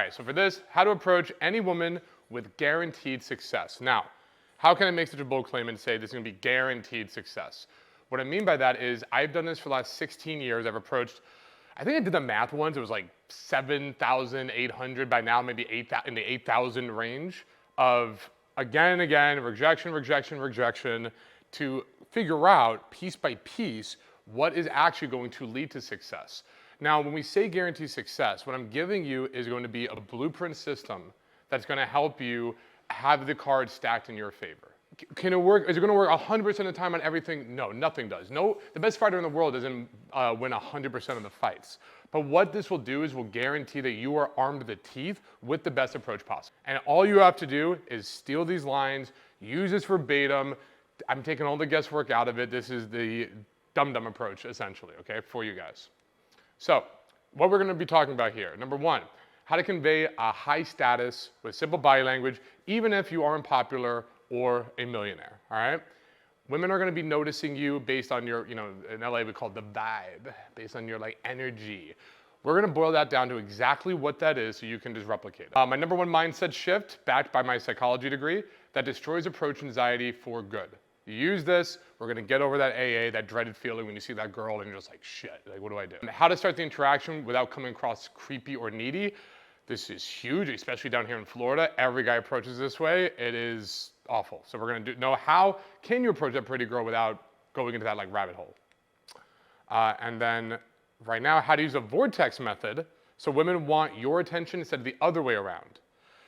right, so for this, how to approach any woman with guaranteed success. Now, how can I make such a bold claim and say this is gonna be guaranteed success? What I mean by that is I've done this for the last 16 years. I've approached, I think I did the math once, it was like 7,800, by now maybe 8,000, in the 8,000 range of again and again, rejection, rejection, rejection, to figure out piece by piece what is actually going to lead to success. Now, when we say guaranteed success, what I'm giving you is going to be a blueprint system that's gonna help you have the cards stacked in your favor. Can it work? Is it gonna work 100% of the time on everything? No, nothing does. No, the best fighter in the world doesn't win 100% of the fights. But what this will do is will guarantee that you are armed to the teeth with the best approach possible. And all you have to do is steal these lines, use this verbatim. I'm taking all the guesswork out of it. This is the dum-dum approach, essentially, okay, for you guys. So, what we're gonna be talking about here. Number one, how to convey a high status with simple body language, even if you aren't popular or a millionaire, all right? Women are gonna be noticing you based on your, in LA we call it the vibe, based on your like energy. We're gonna boil that down to exactly what that is so you can just replicate it. My number one mindset shift, backed by my psychology degree, that destroys approach anxiety for good. You use this, we're gonna get over that AA, that dreaded feeling when you see that girl and you're just like, shit, like what do I do? And how to start the interaction without coming across creepy or needy. This is huge, especially down here in Florida. Every guy approaches this way. It is awful. So we're gonna know how can you approach that pretty girl without going into that like rabbit hole. And then right now, how to use a vortex method so women want your attention instead of the other way around.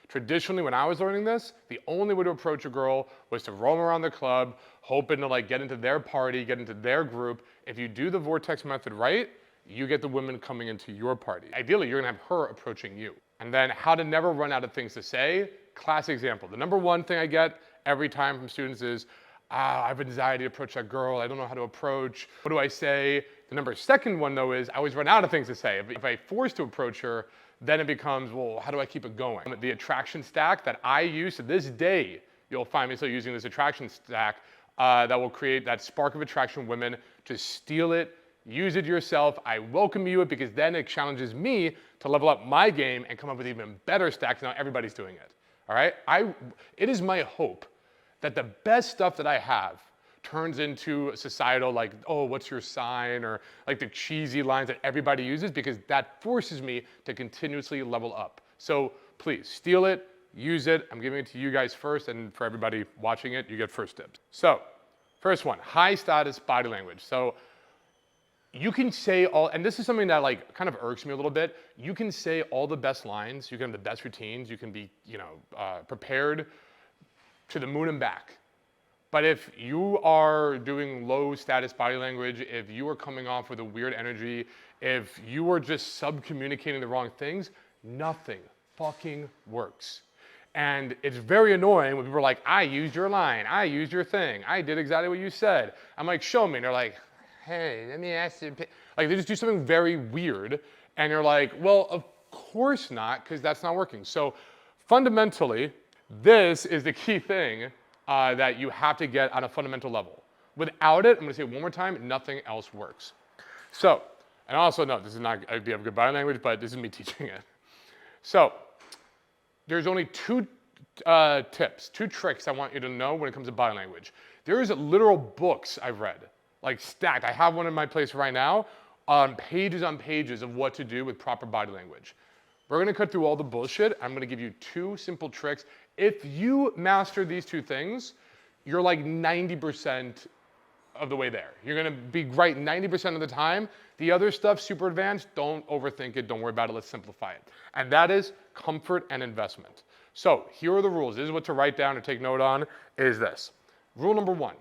Traditionally, when I was learning this, the only way to approach a girl was to roam around the club, hoping to like get into their party, get into their group. If you do the vortex method right, you get the women coming into your party. Ideally, you're gonna have her approaching you. And then how to never run out of things to say. Classic example. The number one thing I get every time from students is, I have anxiety to approach that girl. I don't know how to approach. What do I say? The second one though is I always run out of things to say. If I force to approach her, then it becomes, well, how do I keep it going? The attraction stack that I use to this day, you'll find me still using this attraction stack that will create that spark of attraction women. Just steal it, use it yourself. I welcome you it because then it challenges me to level up my game and come up with even better stacks. Now everybody's doing it, all right? It is my hope that the best stuff that I have turns into societal like, oh, what's your sign? Or like the cheesy lines that everybody uses because that forces me to continuously level up. So please steal it, use it. I'm giving it to you guys first, and for everybody watching it, you get first dibs. So first one, high status body language. So you can say all, and this is something that like kind of irks me a little bit. You can say all the best lines, you can have the best routines, you can be, prepared to the moon and back. But if you are doing low status body language, if you are coming off with a weird energy, if you are just sub-communicating the wrong things, nothing fucking works. And it's very annoying when people are like, I used your line, I used your thing, I did exactly what you said. I'm like, show me. And they're like, hey, let me ask you. Like they just do something very weird. And you're like, well, of course not, because that's not working. So fundamentally, this is the key thing that you have to get on a fundamental level. Without it, I'm gonna say it one more time, nothing else works. So, and also no, this is not an idea of good body language, but this is me teaching it. So, there's only two tips, two tricks I want you to know when it comes to body language. There's literal books I've read, like stacked. I have one in my place right now on pages of what to do with proper body language. We're gonna cut through all the bullshit. I'm gonna give you two simple tricks. If you master these two things, you're like 90% of the way there. You're gonna be right 90% of the time. The other stuff, super advanced, don't overthink it, don't worry about it, let's simplify it. And that is comfort and investment. So here are the rules. This is what to write down or take note on, is this. Rule number one,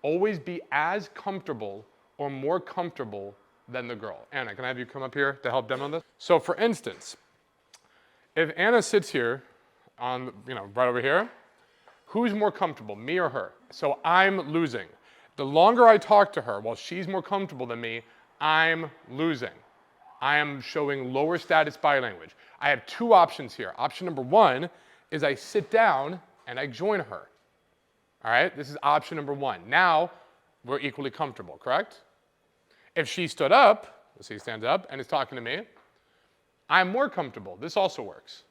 always be as comfortable or more comfortable than the girl. Anna, can I have you come up here to help demo this? So for instance, if Anna sits here on, right over here, who's more comfortable, me or her? So I'm losing. The longer I talk to her while she's more comfortable than me, I'm losing. I am showing lower status body language. I have two options here. Option number one is I sit down and I join her. All right, this is option number one. Now we're equally comfortable, correct? If she stood up, let's see, stands up and is talking to me, I'm more comfortable. This also works.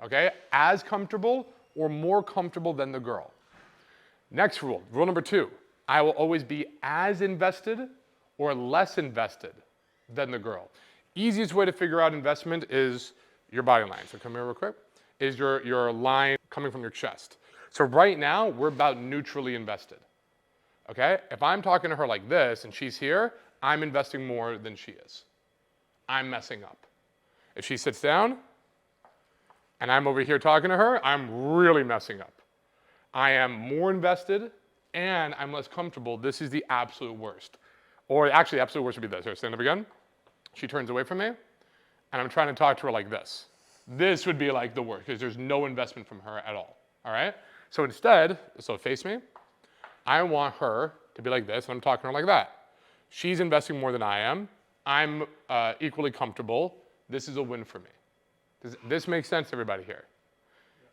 okay? As comfortable or more comfortable than the girl. Next rule, rule number 2, I will always be as invested or less invested than the girl. Easiest way to figure out investment is your body line. So come here real quick. Is your line coming from your chest. So right now, we're about neutrally invested, okay? If I'm talking to her like this and she's here, I'm investing more than she is. I'm messing up. If she sits down and I'm over here talking to her, I'm really messing up. I am more invested and I'm less comfortable. This is the absolute worst. Or actually, absolute worst would be this. Here, stand up again. She turns away from me and I'm trying to talk to her like this. This would be like the worst because there's no investment from her at all right? So instead, so face me, I want her to be like this and I'm talking to her like that. She's investing more than I am. I'm equally comfortable. This is a win for me. Does this make sense to everybody here?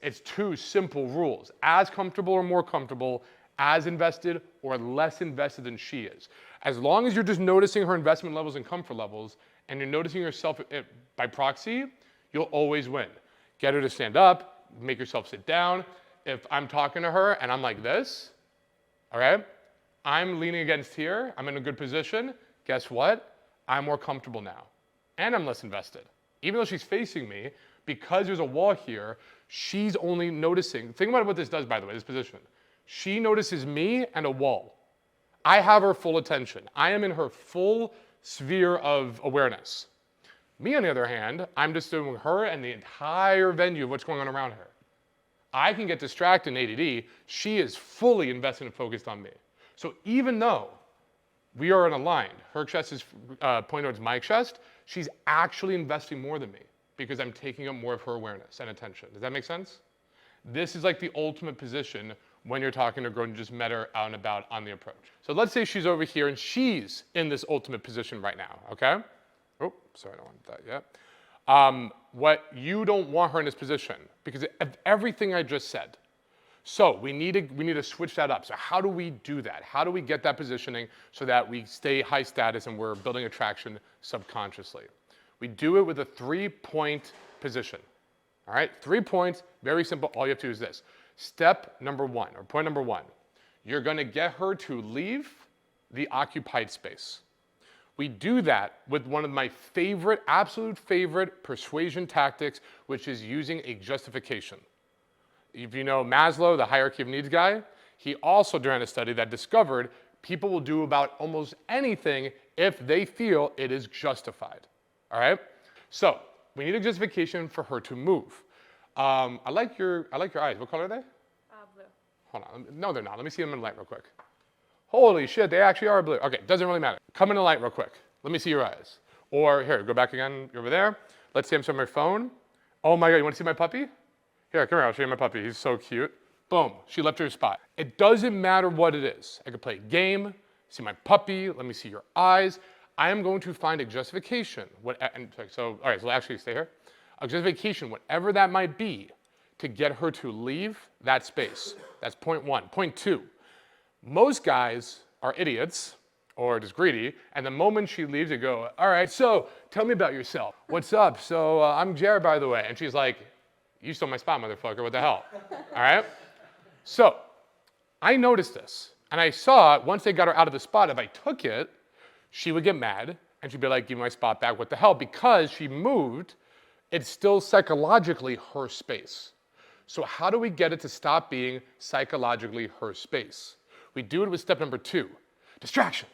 It's 2 simple rules. As comfortable or more comfortable, as invested or less invested than she is. As long as you're just noticing her investment levels and comfort levels and you're noticing yourself by proxy, you'll always win. Get her to stand up, make yourself sit down. If I'm talking to her and I'm like this, all right, I'm leaning against here, I'm in a good position, guess what? I'm more comfortable now and I'm less invested. Even though she's facing me, because there's a wall here, she's only noticing. Think about what this does, by the way, this position. She notices me and a wall. I have her full attention. I am in her full sphere of awareness. Me, on the other hand, I'm just doing her and the entire venue of what's going on around her. I can get distracted in ADD. She is fully invested and focused on me. So even though we are aligned, her chest is pointed towards my chest, she's actually investing more than me because I'm taking up more of her awareness and attention. Does that make sense? This is like the ultimate position when you're talking to a girl and you just met her out and about on the approach. So let's say she's over here and she's in this ultimate position right now, okay? Oh, sorry, I don't want that yet. What you don't want her in this position because of everything I just said. So we need to switch that up. So how do we do that? How do we get that positioning so that we stay high status and we're building attraction subconsciously? We do it with a 3-point position. All right, 3 points, very simple. All you have to do is this. Step number 1, or point number 1, you're gonna get her to leave the occupied space. We do that with one of my favorite, absolute favorite persuasion tactics, which is using a justification. If you know Maslow, the hierarchy of needs guy, he also during a study that discovered people will do about almost anything if they feel it is justified. All right? So we need a justification for her to move. I like your eyes. What color are they? Blue. Hold on. No, they're not. Let me see them in the light real quick. Holy shit, they actually are blue. Okay, doesn't really matter. Come in the light real quick. Let me see your eyes. Or here, go back again. You're over there. Let's see I'm showing my phone. Oh my God, you want to see my puppy? Here, come here. I'll show you my puppy. He's so cute. Boom, she left her spot. It doesn't matter what it is. I could play a game, see my puppy, let me see your eyes. I am going to find a justification. All right, so actually stay here. A justification, whatever that might be, to get her to leave that space. That's point 1. Point 2, most guys are idiots or just greedy, and the moment she leaves, they go, all right, so tell me about yourself. What's up? So I'm Jared, by the way. And she's like, you stole my spot, motherfucker, what the hell? All right? So I noticed this, and I saw once they got her out of the spot, if I took it, she would get mad, and she'd be like, give me my spot back, what the hell? Because she moved, it's still psychologically her space. So how do we get it to stop being psychologically her space? We do it with step number 2, distraction,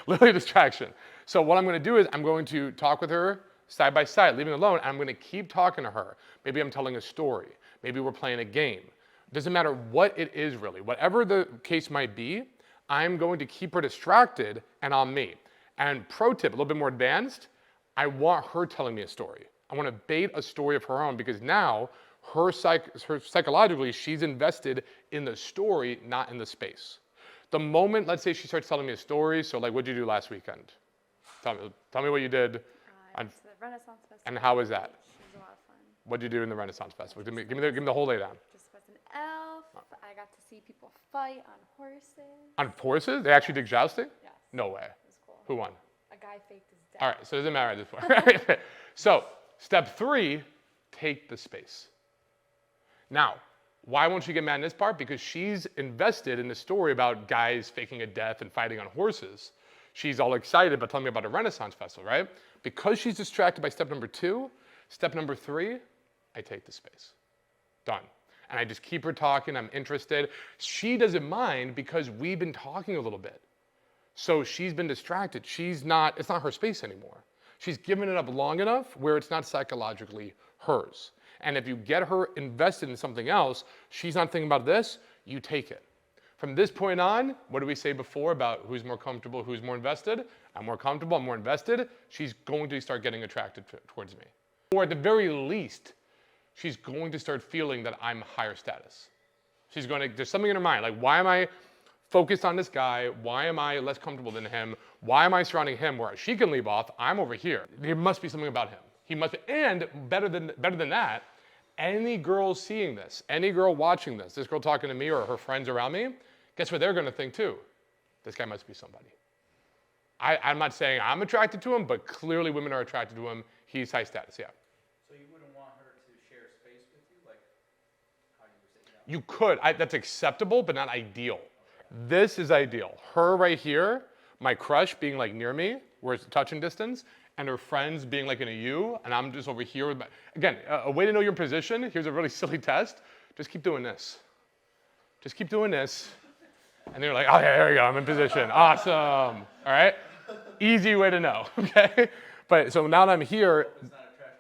literally distraction. So what I'm gonna do is I'm going to talk with her side by side, leaving alone, and I'm gonna keep talking to her. Maybe I'm telling a story. Maybe we're playing a game. It doesn't matter what it is really. Whatever the case might be, I'm going to keep her distracted and on me. And pro tip, a little bit more advanced, I want her telling me a story. I want to bait a story of her own because now her psychologically, she's invested in the story, not in the space. The moment, let's say she starts telling me a story, so like, what'd you do last weekend? Tell me what you did. The Renaissance Festival. And how was that? It was a lot of fun. What'd you do in the Renaissance Festival? Give me the whole laydown. Just was an elf. I got to see people fight on horses. On horses? They actually did jousting? Yes. No way. It was cool. Who won? A guy faked his death. All right, so it doesn't matter at this point. So step 3, take the space. Now, why won't she get mad in this part? Because she's invested in the story about guys faking a death and fighting on horses. She's all excited about telling me about a Renaissance festival, right? Because she's distracted by step number 2, step number 3, I take the space. Done. And I just keep her talking, I'm interested. She doesn't mind because we've been talking a little bit. So she's been distracted. It's not her space anymore. She's given it up long enough where it's not psychologically hers. And if you get her invested in something else, she's not thinking about this, you take it. From this point on, what did we say before about who's more comfortable, who's more invested? I'm more comfortable, I'm more invested. She's going to start getting attracted towards me. Or at the very least, she's going to start feeling that I'm higher status. There's something in her mind, like, why am I focused on this guy? Why am I less comfortable than him? Why am I surrounding him where she can leave off? I'm over here. There must be something about him. He must be, and better than that, any girl seeing this, any girl watching this girl talking to me or her friends around me, guess what they're gonna think too? This guy must be somebody. I'm not saying I'm attracted to him, but clearly women are attracted to him. He's high status, yeah. So you wouldn't want her to share space with you, like how you were saying that? You could, that's acceptable, but not ideal. This is ideal. Her right here, my crush being like near me, where it's touching distance, and her friends being like in a U, and I'm just over here with my, again, a way to know your position, here's a really silly test, just keep doing this. Just keep doing this, and then you're like, oh yeah, there we go, I'm in position, awesome, all right? Easy way to know, okay? But so now that I'm here, It's not a trash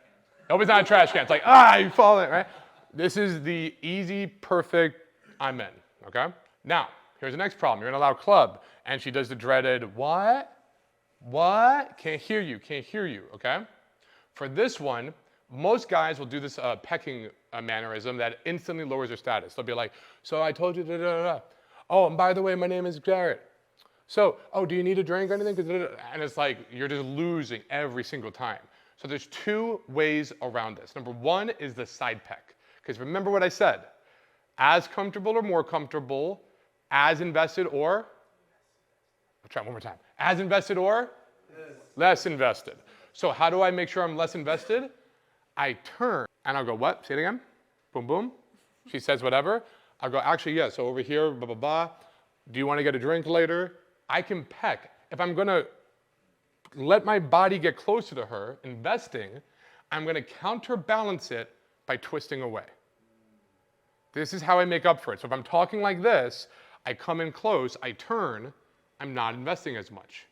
can. it's not a trash can, it's like, you fall in, right? This is the easy, perfect, I'm in, okay? Now, here's the next problem, you're in a loud club, and she does the dreaded, what? What? Can't hear you, okay? For this one, most guys will do this pecking mannerism that instantly lowers their status. They'll be like, so I told you, da, da, da, da. Oh, and by the way, my name is Garrett. So, oh, do you need a drink or anything? And it's like, you're just losing every single time. So there's 2 ways around this. Number 1 is the side peck. Because remember what I said, as comfortable or more comfortable, as invested or, I'll try one more time. As invested or? Yes. Less invested. So how do I make sure I'm less invested? I turn and I'll go, what? Say it again. Boom, boom. She says whatever. I'll go, actually, yeah, so over here, blah, blah, blah. Do you want to get a drink later? I can peck. If I'm going to let my body get closer to her, investing, I'm going to counterbalance it by twisting away. This is how I make up for it. So if I'm talking like this, I come in close, I turn, I'm not investing as much.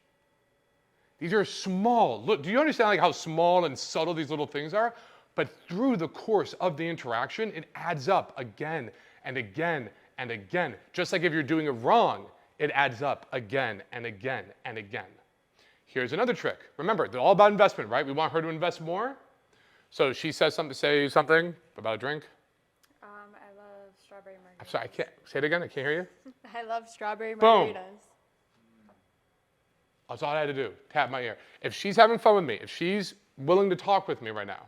These are small. Look, do you understand like how small and subtle these little things are? But through the course of the interaction, it adds up again and again and again. Just like if you're doing it wrong, it adds up again and again and again. Here's another trick. Remember, they're all about investment, right? We want her to invest more. So she says something, say something about a drink. I love strawberry margaritas. I'm sorry, I can't, say it again, I can't hear you. I love strawberry Boom. margaritas. That's all I had to do, tap my ear. If she's having fun with me, if she's willing to talk with me right now,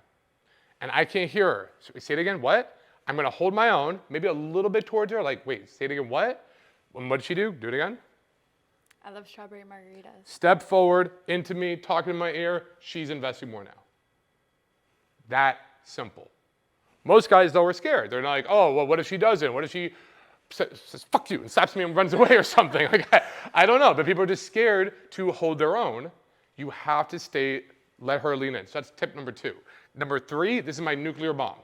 and I can't hear her, so say it again, what? I'm gonna hold my own, maybe a little bit towards her, like, wait, say it again, what? And what did she do? Do it again. I love strawberry margaritas. Step forward, into me, talking in my ear, she's investing more now. That simple. Most guys, though, are scared. They're not like, oh, well, what if she doesn't? What if she says, fuck you, and slaps me and runs away or something? Like, I don't know, but people are just scared to hold their own. You have to let her lean in. So that's tip number 2. Number 3, this is my nuclear bomb.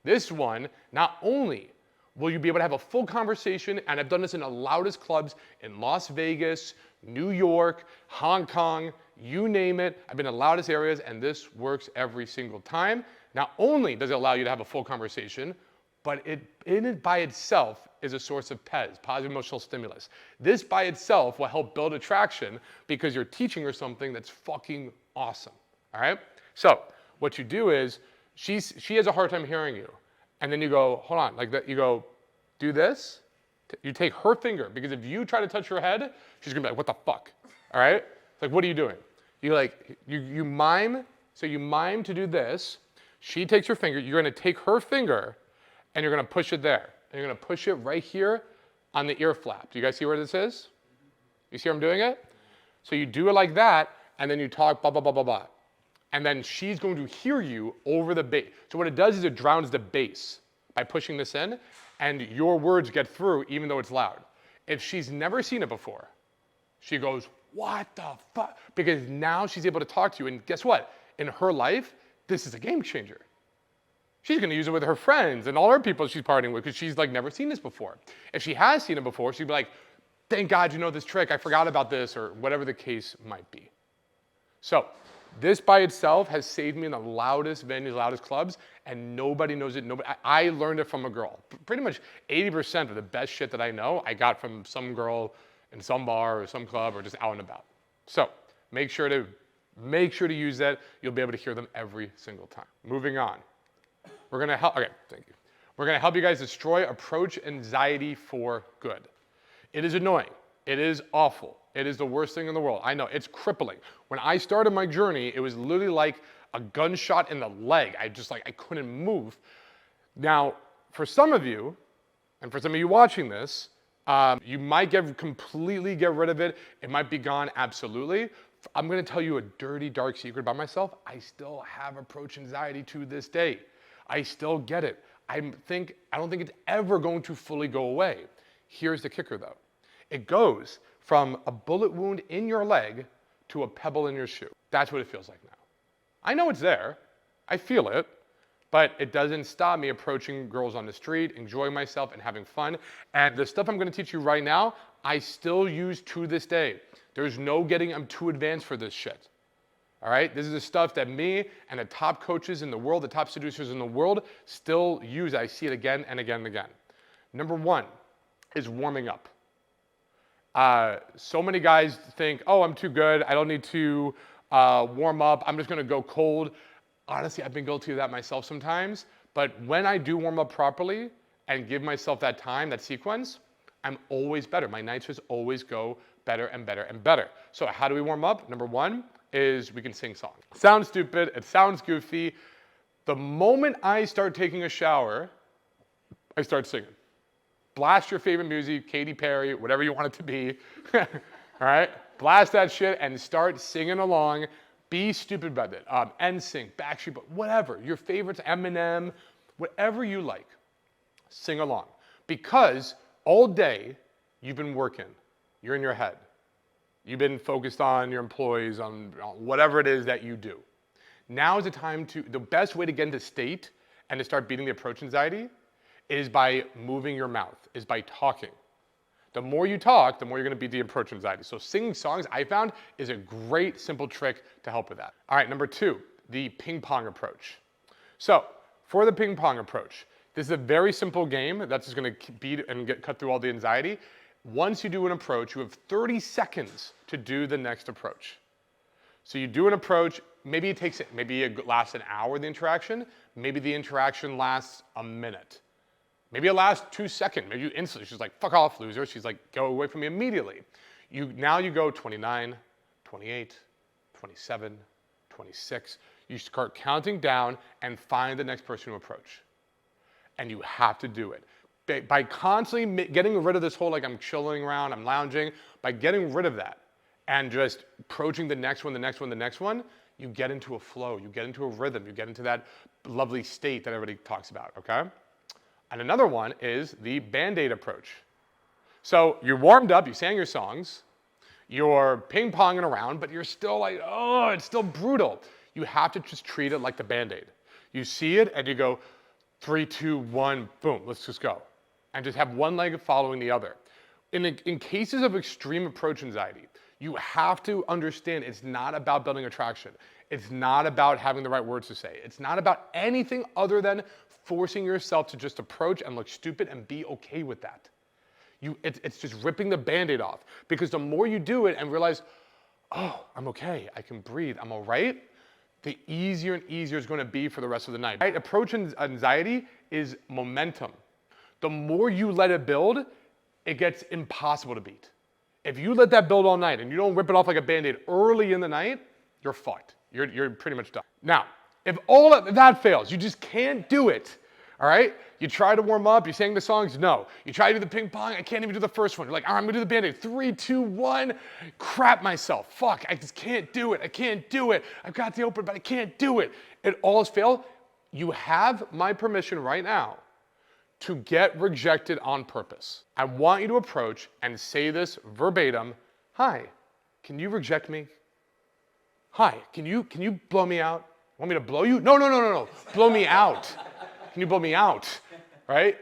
This one, not only will you be able to have a full conversation, and I've done this in the loudest clubs in Las Vegas, New York, Hong Kong, you name it. I've been in the loudest areas, and this works every single time. Not only does it allow you to have a full conversation, but it by itself is a source of PES, positive emotional stimulus. This by itself will help build attraction because you're teaching her something that's fucking awesome, all right? So what you do is, she has a hard time hearing you. And then you go, hold on, like that, you go, do this. You take her finger, because if you try to touch her head, she's gonna be like, what the fuck, all right? It's like, what are you doing? You mime, so you mime to do this. She takes your finger, you're gonna take her finger, and you're gonna push it there. And you're gonna push it right here on the ear flap. Do you guys see where this is? You see where I'm doing it? So you do it like that, and then you talk blah, blah, blah, blah, blah. And then she's going to hear you over the bass. So what it does is it drowns the bass by pushing this in, and your words get through even though it's loud. If she's never seen it before, she goes, what the fuck? Because now she's able to talk to you, and guess what? In her life, this is a game changer. She's gonna use it with her friends and all her people she's partying with because she's like never seen this before. If she has seen it before, she'd be like, thank God you know this trick, I forgot about this, or whatever the case might be. So this by itself has saved me in the loudest venues, loudest clubs, and nobody knows it. I learned it from a girl. Pretty much 80% of the best shit that I know, I got from some girl in some bar or some club or just out and about. So make sure to use that. You'll be able to hear them every single time. Moving on. We're gonna help, okay, thank you. We're gonna help you guys destroy approach anxiety for good. It is annoying. It is awful. It is the worst thing in the world. I know, it's crippling. When I started my journey, it was literally like a gunshot in the leg. I couldn't move. Now, for some of you, and for some of you watching this, you might completely get rid of it. It might be gone, absolutely. I'm gonna tell you a dirty, dark secret about myself. I still have approach anxiety to this day. I still get it. I don't think it's ever going to fully go away. Here's the kicker though. It goes from a bullet wound in your leg to a pebble in your shoe. That's what it feels like now. I know it's there. I feel it. But it doesn't stop me approaching girls on the street, enjoying myself and having fun. And the stuff I'm gonna teach you right now, I still use to this day. There's no I'm too advanced for this shit. All right, this is the stuff that me and the top coaches in the world, the top seducers in the world still use. I see it again and again and again. Number one is warming up. So many guys think, oh, I'm too good. I don't need to warm up. I'm just gonna go cold. Honestly, I've been guilty of that myself sometimes. But when I do warm up properly and give myself that time, that sequence, I'm always better. My nights just always go better and better and better. So how do we warm up? Number one is we can sing songs. Sounds stupid, it sounds goofy. The moment I start taking a shower, I start singing. Blast your favorite music, Katy Perry, whatever you want it to be. All right, blast that shit and start singing along. Be stupid about it. NSYNC, Backstreet Boys, whatever. Your favorites, Eminem, whatever you like. Sing along. Because all day you've been working. You're in your head. You've been focused on your employees, on whatever it is that you do. Now is the time the best way to get into state and to start beating the approach anxiety is by moving your mouth, is by talking. The more you talk, the more you're gonna beat the approach anxiety. So singing songs, I found, is a great simple trick to help with that. All right, number two, the ping pong approach. So for the ping pong approach, this is a very simple game that's just gonna beat and cut through all the anxiety. Once you do an approach, you have 30 seconds to do the next approach. So you do an approach, maybe it lasts an hour, the interaction, maybe the interaction lasts a minute. Maybe it lasts 2 seconds, maybe you instantly, she's like, fuck off, loser. She's like, go away from me immediately. Now you go 29, 28, 27, 26. You start counting down and find the next person to approach. And you have to do it. By constantly getting rid of this whole, like I'm chilling around, I'm lounging, by getting rid of that and just approaching the next one, the next one, the next one, you get into a flow, you get into a rhythm, you get into that lovely state that everybody talks about, okay? And another one is the Band-Aid approach. So you're warmed up, you sang your songs, you're ping-ponging around, but you're still like, oh, it's still brutal. You have to just treat it like the Band-Aid. You see it and you go, 3, 2, 1, boom, let's just go. And just have one leg following the other. In cases of extreme approach anxiety, you have to understand it's not about building attraction. It's not about having the right words to say. It's not about anything other than forcing yourself to just approach and look stupid and be okay with that. It's just ripping the Band-Aid off. Because the more you do it and realize, oh, I'm okay, I can breathe, I'm all right, the easier and easier it's gonna be for the rest of the night. Right? Approach anxiety is momentum. The more you let it build, it gets impossible to beat. If you let that build all night and you don't rip it off like a Band-Aid early in the night, you're fucked. You're pretty much done. Now, if all of that fails, you just can't do it, all right? You try to warm up, you sang the songs, no. You try to do the ping pong, I can't even do the first one. You're like, all right, I'm gonna do the Band-Aid. 3, 2, 1, crap myself. Fuck, I just can't do it, I can't do it. I've got the open, but I can't do it. It all has failed. You have my permission right now to get rejected on purpose. I want you to approach and say this verbatim. Hi, can you reject me? Hi, can you blow me out? Want me to blow you? No. Blow me out. Can you blow me out? Right?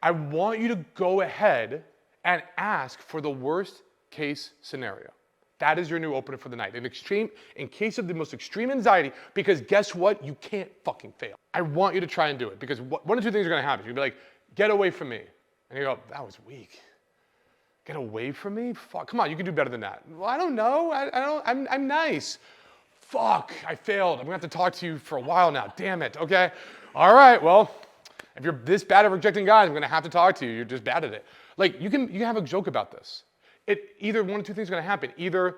I want you to go ahead and ask for the worst case scenario. That is your new opener for the night. In case of the most extreme anxiety, because guess what? You can't fucking fail. I want you to try and do it because one of two things are gonna happen. You'll be like, get away from me. And you go, that was weak. Get away from me? Fuck, come on, you can do better than that. Well, I don't know, I'm nice. Fuck, I failed. I'm gonna have to talk to you for a while now, damn it, okay? All right, well, if you're this bad at rejecting guys, I'm gonna have to talk to you, you're just bad at it. Like, you can have a joke about this. Either one of two things are gonna happen. Either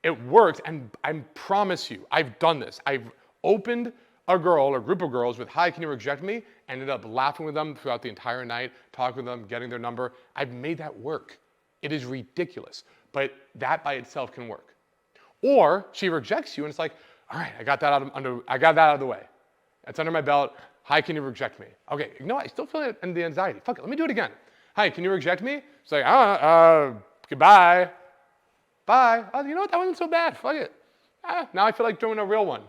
it worked, and I promise you, I've done this. I've opened a girl or group of girls with, hi, can you reject me? Ended up laughing with them throughout the entire night, talking with them, getting their number. I've made that work. It is ridiculous, but that by itself can work. Or she rejects you and it's like, all right, I got that out of the way. It's under my belt. Hi, can you reject me? Okay, no, I still feel it in the anxiety. Fuck it, let me do it again. Hi, can you reject me? It's like, goodbye. Bye. Oh, you know what, that wasn't so bad, fuck it. Now I feel like doing a real one.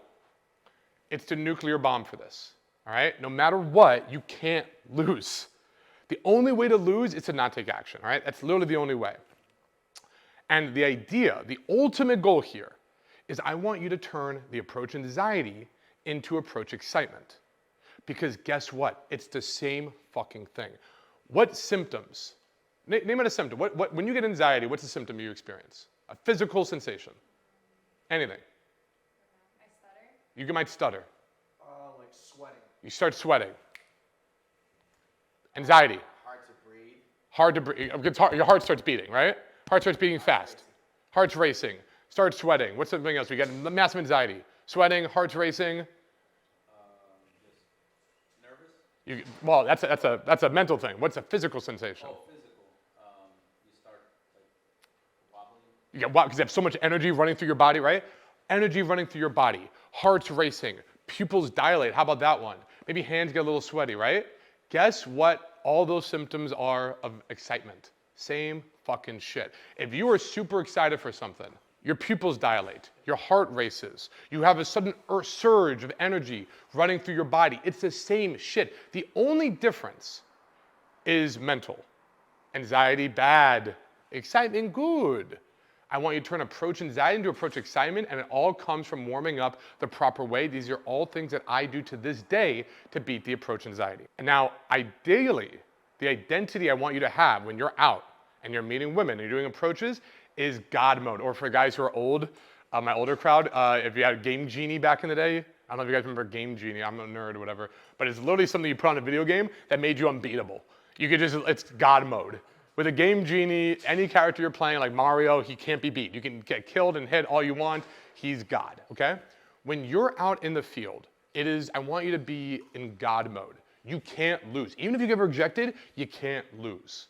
It's the nuclear bomb for this, all right? No matter what, you can't lose. The only way to lose is to not take action, all right? That's literally the only way. And the idea, the ultimate goal here is I want you to turn the approach anxiety into approach excitement. Because guess what? It's the same fucking thing. What symptoms? Name it a symptom. When you get anxiety, what's the symptom you experience? A physical sensation. Anything. You might stutter. Like sweating. You start sweating. Anxiety. Hard to breathe. Hard to breathe. Your heart starts beating, right? Heart starts beating fast. Heart's racing. Starts sweating. What's something else? We get massive anxiety. Sweating, heart's racing. Just nervous. Well, that's a mental thing. What's a physical sensation? Oh, physical. You start like wobbling. You get because you have so much energy running through your body, right? Energy running through your body. Heart's racing. Pupils dilate. How about that one? Maybe hands get a little sweaty, right? Guess what all those symptoms are of excitement? Same fucking shit. If you are super excited for something, your pupils dilate, your heart races, you have a sudden surge of energy running through your body. It's the same shit. The only difference is mental. Anxiety, bad. Excitement, good. I want you to turn approach anxiety into approach excitement, and it all comes from warming up the proper way. These are all things that I do to this day to beat the approach anxiety. And now, ideally, the identity I want you to have when you're out and you're meeting women and you're doing approaches is God mode. Or for guys who are old, my older crowd, if you had Game Genie back in the day, I don't know if you guys remember Game Genie, I'm a nerd or whatever, but it's literally something you put on a video game that made you unbeatable. You could it's God mode. With a Game Genie, any character you're playing, like Mario, he can't be beat. You can get killed and hit all you want, he's God, okay? When you're out in the field, I want you to be in God mode. You can't lose. Even if you get rejected, you can't lose.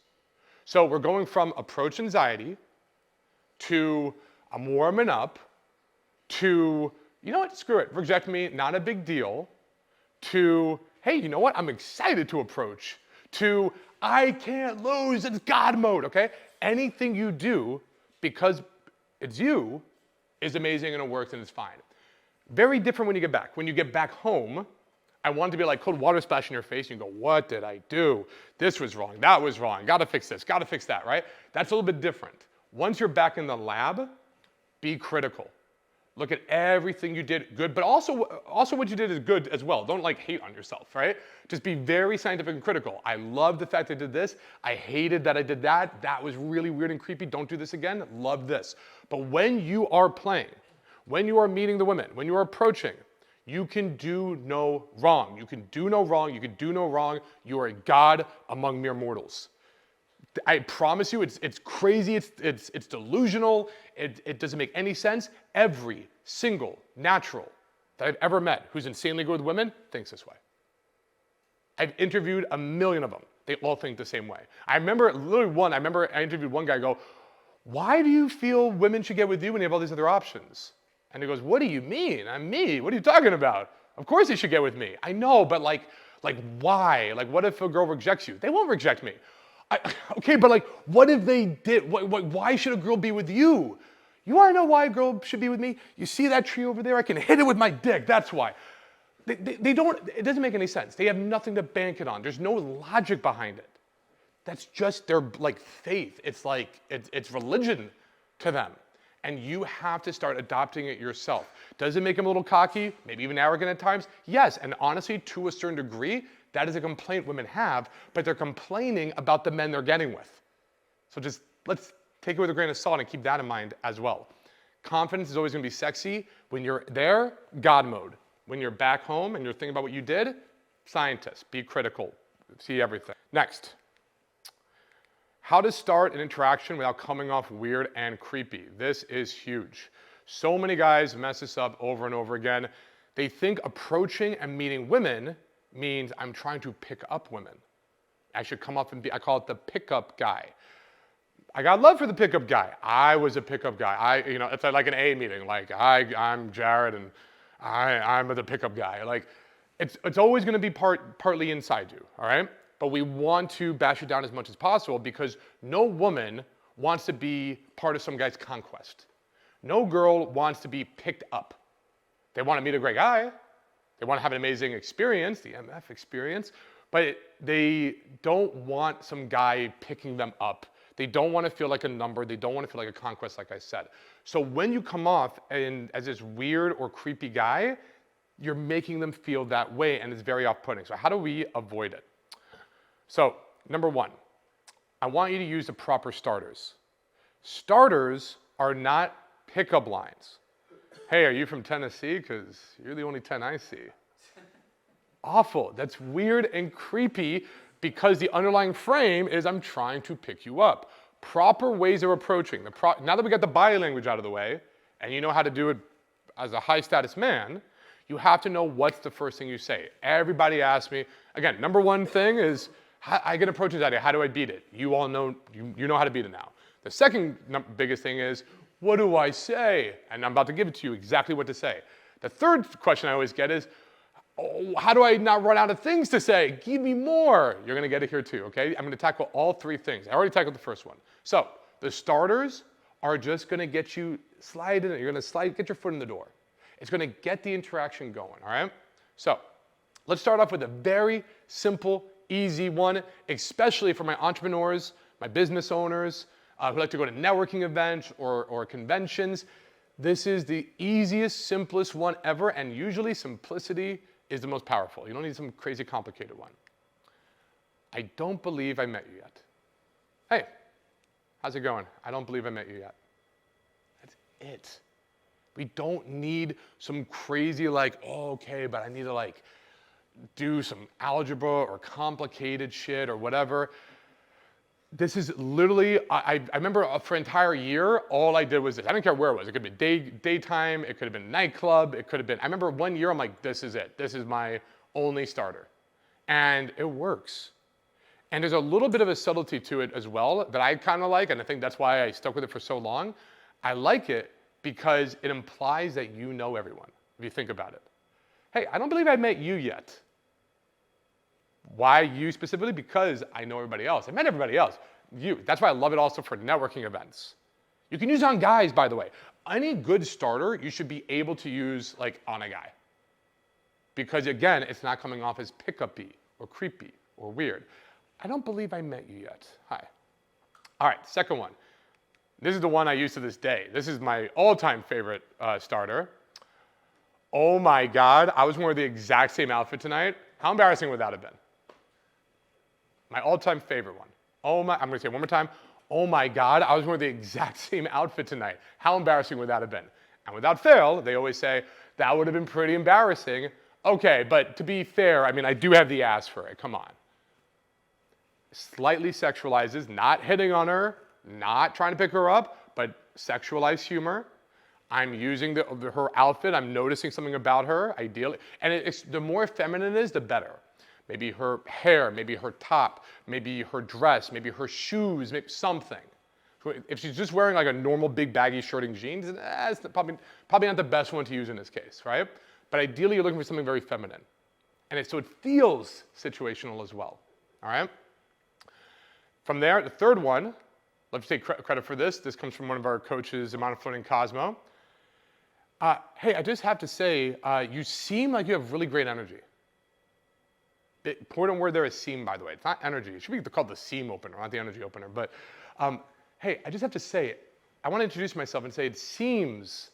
So we're going from approach anxiety to I'm warming up to, you know what, screw it, reject me, not a big deal, to, hey, you know what, I'm excited to approach, to I can't lose, it's God mode, okay? Anything you do, because it's you, is amazing and it works and it's fine. Very different when you get back. When you get back home, I want it to be like cold water splash in your face and you go, what did I do? This was wrong, that was wrong, gotta fix this, gotta fix that, right? That's a little bit different. Once you're back in the lab, be critical. Look at everything you did good, but also what you did is good as well. Don't like hate on yourself, right? Just be very scientific and critical. I love the fact I did this. I hated that I did that. That was really weird and creepy. Don't do this again. Love this. But when you are playing, when you are meeting the women, when you are approaching, you can do no wrong. You can do no wrong. You can do no wrong. You are a God among mere mortals. I promise you, it's crazy, it's delusional, it doesn't make any sense. Every single natural that I've ever met who's insanely good with women thinks this way. I've interviewed a million of them. They all think the same way. I remember I interviewed one guy go, why do you feel women should get with you when you have all these other options? And he goes, what do you mean? I'm me. What are you talking about? Of course they should get with me. I know, but like why? Like, what if a girl rejects you? They won't reject me. Okay, but like, what if they did? Why should a girl be with you? You want to know why a girl should be with me? You see that tree over there? I can hit it with my dick. That's why. They don't, it doesn't make any sense. They have nothing to bank it on. There's no logic behind it. That's just their like faith. It's like, it's religion to them. And you have to start adopting it yourself. Does it make them a little cocky, maybe even arrogant at times? Yes, and honestly, to a certain degree, that is a complaint women have, but they're complaining about the men they're getting with. So just let's take it with a grain of salt and keep that in mind as well. Confidence is always gonna be sexy. When you're there, God mode. When you're back home and you're thinking about what you did, scientist, be critical, see everything. Next, how to start an interaction without coming off weird and creepy. This is huge. So many guys mess this up over and over again. They think approaching and meeting women means I'm trying to pick up women. I should come up and be, I call it the pickup guy. I got love for the pickup guy. I was a pickup guy. It's like an A meeting. Like I'm Jared and I'm the pickup guy. Like it's always gonna be partly inside you, all right? But we want to bash it down as much as possible because no woman wants to be part of some guy's conquest. No girl wants to be picked up. They want to meet a great guy. They want to have an amazing experience, the MF experience, but they don't want some guy picking them up. They don't want to feel like a number. They don't want to feel like a conquest, like I said. So when you come off as this weird or creepy guy, you're making them feel that way, and it's very off-putting. So how do we avoid it? So, number one, I want you to use the proper starters. Starters are not pickup lines. Hey, are you from Tennessee? Because you're the only 10 I see. Awful. That's weird and creepy because the underlying frame is I'm trying to pick you up. Proper ways of approaching. Now that we got the body language out of the way, and you know how to do it as a high status man, you have to know what's the first thing you say. Everybody asks me, again, number one thing is, I get approaches out here, how do I beat it? You all know, you know how to beat it now. The second biggest thing is, what do I say? And I'm about to give it to you exactly what to say. The third question I always get is, how do I not run out of things to say? Give me more. You're gonna get it here too, okay? I'm gonna tackle all three things. I already tackled the first one. So the starters are just gonna get you slide in it. You're gonna get your foot in the door. It's gonna get the interaction going, all right? So let's start off with a very simple, easy one, especially for my entrepreneurs, my business owners, who like to go to networking events or conventions. This is the easiest, simplest one ever, and usually simplicity is the most powerful. You don't need some crazy complicated one. I don't believe I met you yet. Hey, how's it going? I don't believe I met you yet. That's it. We don't need some crazy like, oh, okay, but I need to like do some algebra or complicated shit or whatever. This is literally, I remember for an entire year, all I did was this. I don't care where it was. It could have been daytime, it could have been nightclub, it could have been, I remember one year I'm like, this is it. This is my only starter. And it works. And there's a little bit of a subtlety to it as well that I kind of like, and I think that's why I stuck with it for so long. I like it because it implies that you know everyone, if you think about it. Hey, I don't believe I met you yet. Why you specifically? Because I know everybody else. I met everybody else. You. That's why I love it also for networking events. You can use it on guys, by the way. Any good starter, you should be able to use like on a guy. Because again, it's not coming off as pickup-y or creepy or weird. I don't believe I met you yet. Hi. All right, second one. This is the one I use to this day. This is my all-time favorite starter. Oh my God, I was wearing the exact same outfit tonight. How embarrassing would that have been? My all-time favorite one. I'm gonna say it one more time. Oh my God, I was wearing the exact same outfit tonight. How embarrassing would that have been? And without fail, they always say, that would have been pretty embarrassing. Okay, but to be fair, I mean, I do have the ass for it, come on. Slightly sexualizes, not hitting on her, not trying to pick her up, but sexualized humor. I'm using her outfit, I'm noticing something about her, ideally. And the more feminine it is, the better. maybe her hair, maybe her top, maybe her dress, maybe her shoes, maybe something. If she's just wearing like a normal big baggy shirt and jeans, it's probably not the best one to use in this case, right? But ideally, you're looking for something very feminine. And so it feels situational as well, all right? From there, the third one, let's take credit for this. This comes from one of our coaches, Modern Flirting Cosmo. Hey, I just have to say, you seem like you have really great energy. The important word there is seem, by the way. It's not energy. It should be called the seam opener, not the energy opener. But hey, I just have to say, I want to introduce myself and say it seems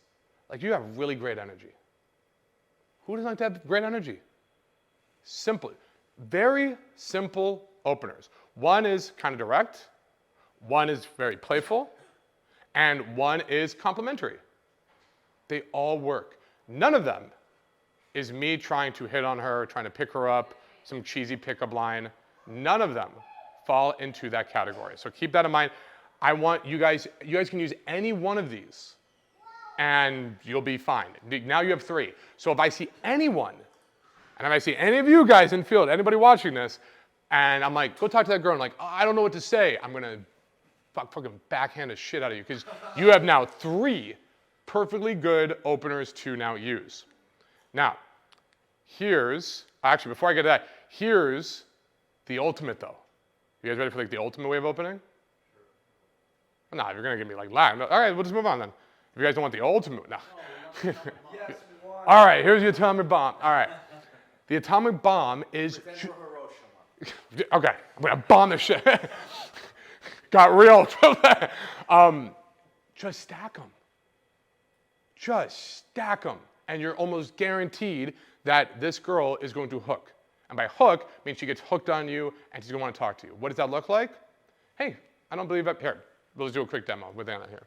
like you have really great energy. Who doesn't like to have great energy? Simple, very simple openers. One is kind of direct, one is very playful, and one is complimentary. They all work. None of them is me trying to hit on her, trying to pick her up, some cheesy pickup line. None of them fall into that category. So keep that in mind. I want you guys can use any one of these and you'll be fine. Now you have 3. So if I see anyone, and if I see any of you guys in field, anybody watching this, and I'm like, go talk to that girl, and like, oh, I don't know what to say, I'm gonna fucking backhand the shit out of you, because you have now 3 perfectly good openers to now use. Now, actually, before I get to that, here's the ultimate though. You guys ready for like the ultimate way of opening? Sure. No, you're gonna give me like laugh. No, all right, we'll just move on then. If you guys don't want the ultimate, no. Yes, we want. All right, here's the atomic bomb. All right. The atomic bomb is... Pretend we're Hiroshima. Okay, I'm gonna bomb this shit. Got real. Just stack them. Just stack them. And you're almost guaranteed that this girl is going to hook. And by hook, means she gets hooked on you and she's gonna wanna talk to you. What does that look like? Hey, I don't believe here, let's do a quick demo with Anna here.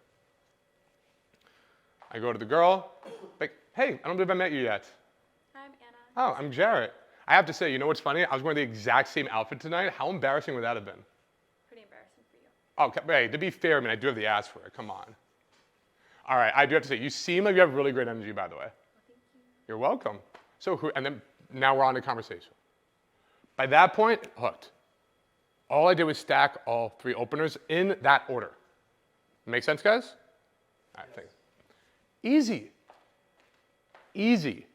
I go to the girl, like, hey, I don't believe I met you yet. I'm Anna. Oh, I'm Jarrett. I have to say, you know what's funny? I was wearing the exact same outfit tonight. How embarrassing would that have been? Pretty embarrassing for you. Okay, hey, to be fair, I mean, I do have the ass for it. Come on. All right, I do have to say, you seem like you have really great energy, by the way. Well, thank you. You're welcome. So, and then now we're on to conversation. By that point, hooked. All I did was stack all 3 openers in that order. Make sense, guys? All right, thanks. Easy. Easy.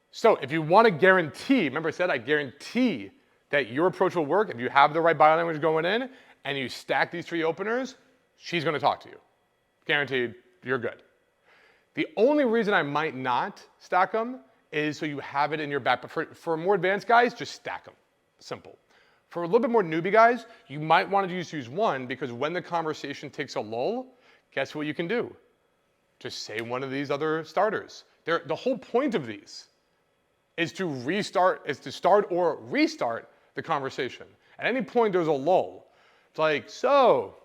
So if you want to guarantee, remember I said I guarantee that your approach will work. If you have the right body language going in and you stack these 3 openers, she's going to talk to you. Guaranteed, you're good. The only reason I might not stack them is so you have it in your back. But for more advanced guys, just stack them. Simple. For a little bit more newbie guys, you might want to just use one because when the conversation takes a lull, guess what you can do? Just say one of these other starters. The whole point of these is to start or restart the conversation. At any point there's a lull. It's like, so,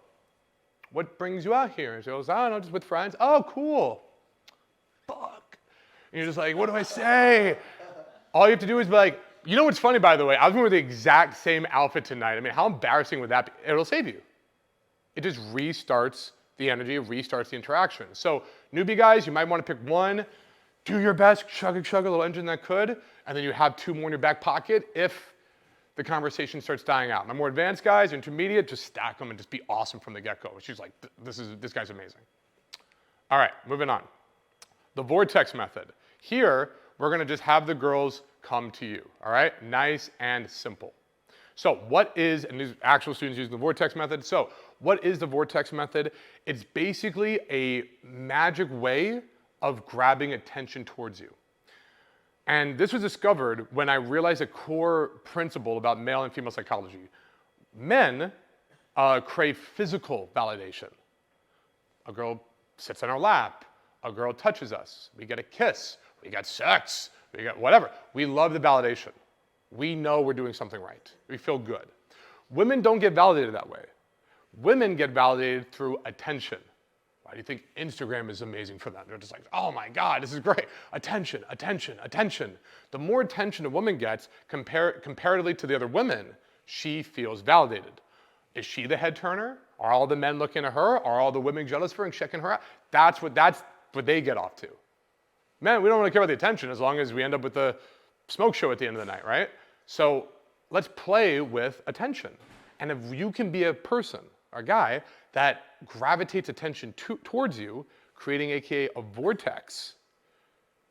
what brings you out here? And she goes, I don't know, just with friends. Oh, cool. Fuck. And you're just like, what do I say? All you have to do is be like, you know what's funny, by the way? I was wearing the exact same outfit tonight. I mean, how embarrassing would that be? It'll save you. It just restarts the energy, restarts the interaction. So newbie guys, you might want to pick one, do your best, chug a little engine that could, and then you have 2 more in your back pocket if the conversation starts dying out. My more advanced guys, intermediate, just stack them and just be awesome from the get-go. She's like, this guy's amazing. All right, moving on. The vortex method. Here, we're gonna just have the girls come to you, all right? Nice and simple. So what is, and these actual students using the vortex method, so what is the vortex method? It's basically a magic way of grabbing attention towards you. And this was discovered when I realized a core principle about male and female psychology. Men crave physical validation. A girl sits on our lap, a girl touches us, we get a kiss, we got sex, we got whatever. We love the validation. We know we're doing something right. We feel good. Women don't get validated that way. Women get validated through attention. Why do you think Instagram is amazing for them? They're just like, oh my God, this is great. Attention, attention, attention. The more attention a woman gets comparatively to the other women, she feels validated. Is she the head turner? Are all the men looking at her? Are all the women jealous for her and checking her out? That's what they get off to. Men, we don't really care about the attention as long as we end up with the smoke show at the end of the night, right? So let's play with attention. And if you can be a person, a guy, that gravitates attention towards you, creating AKA a vortex,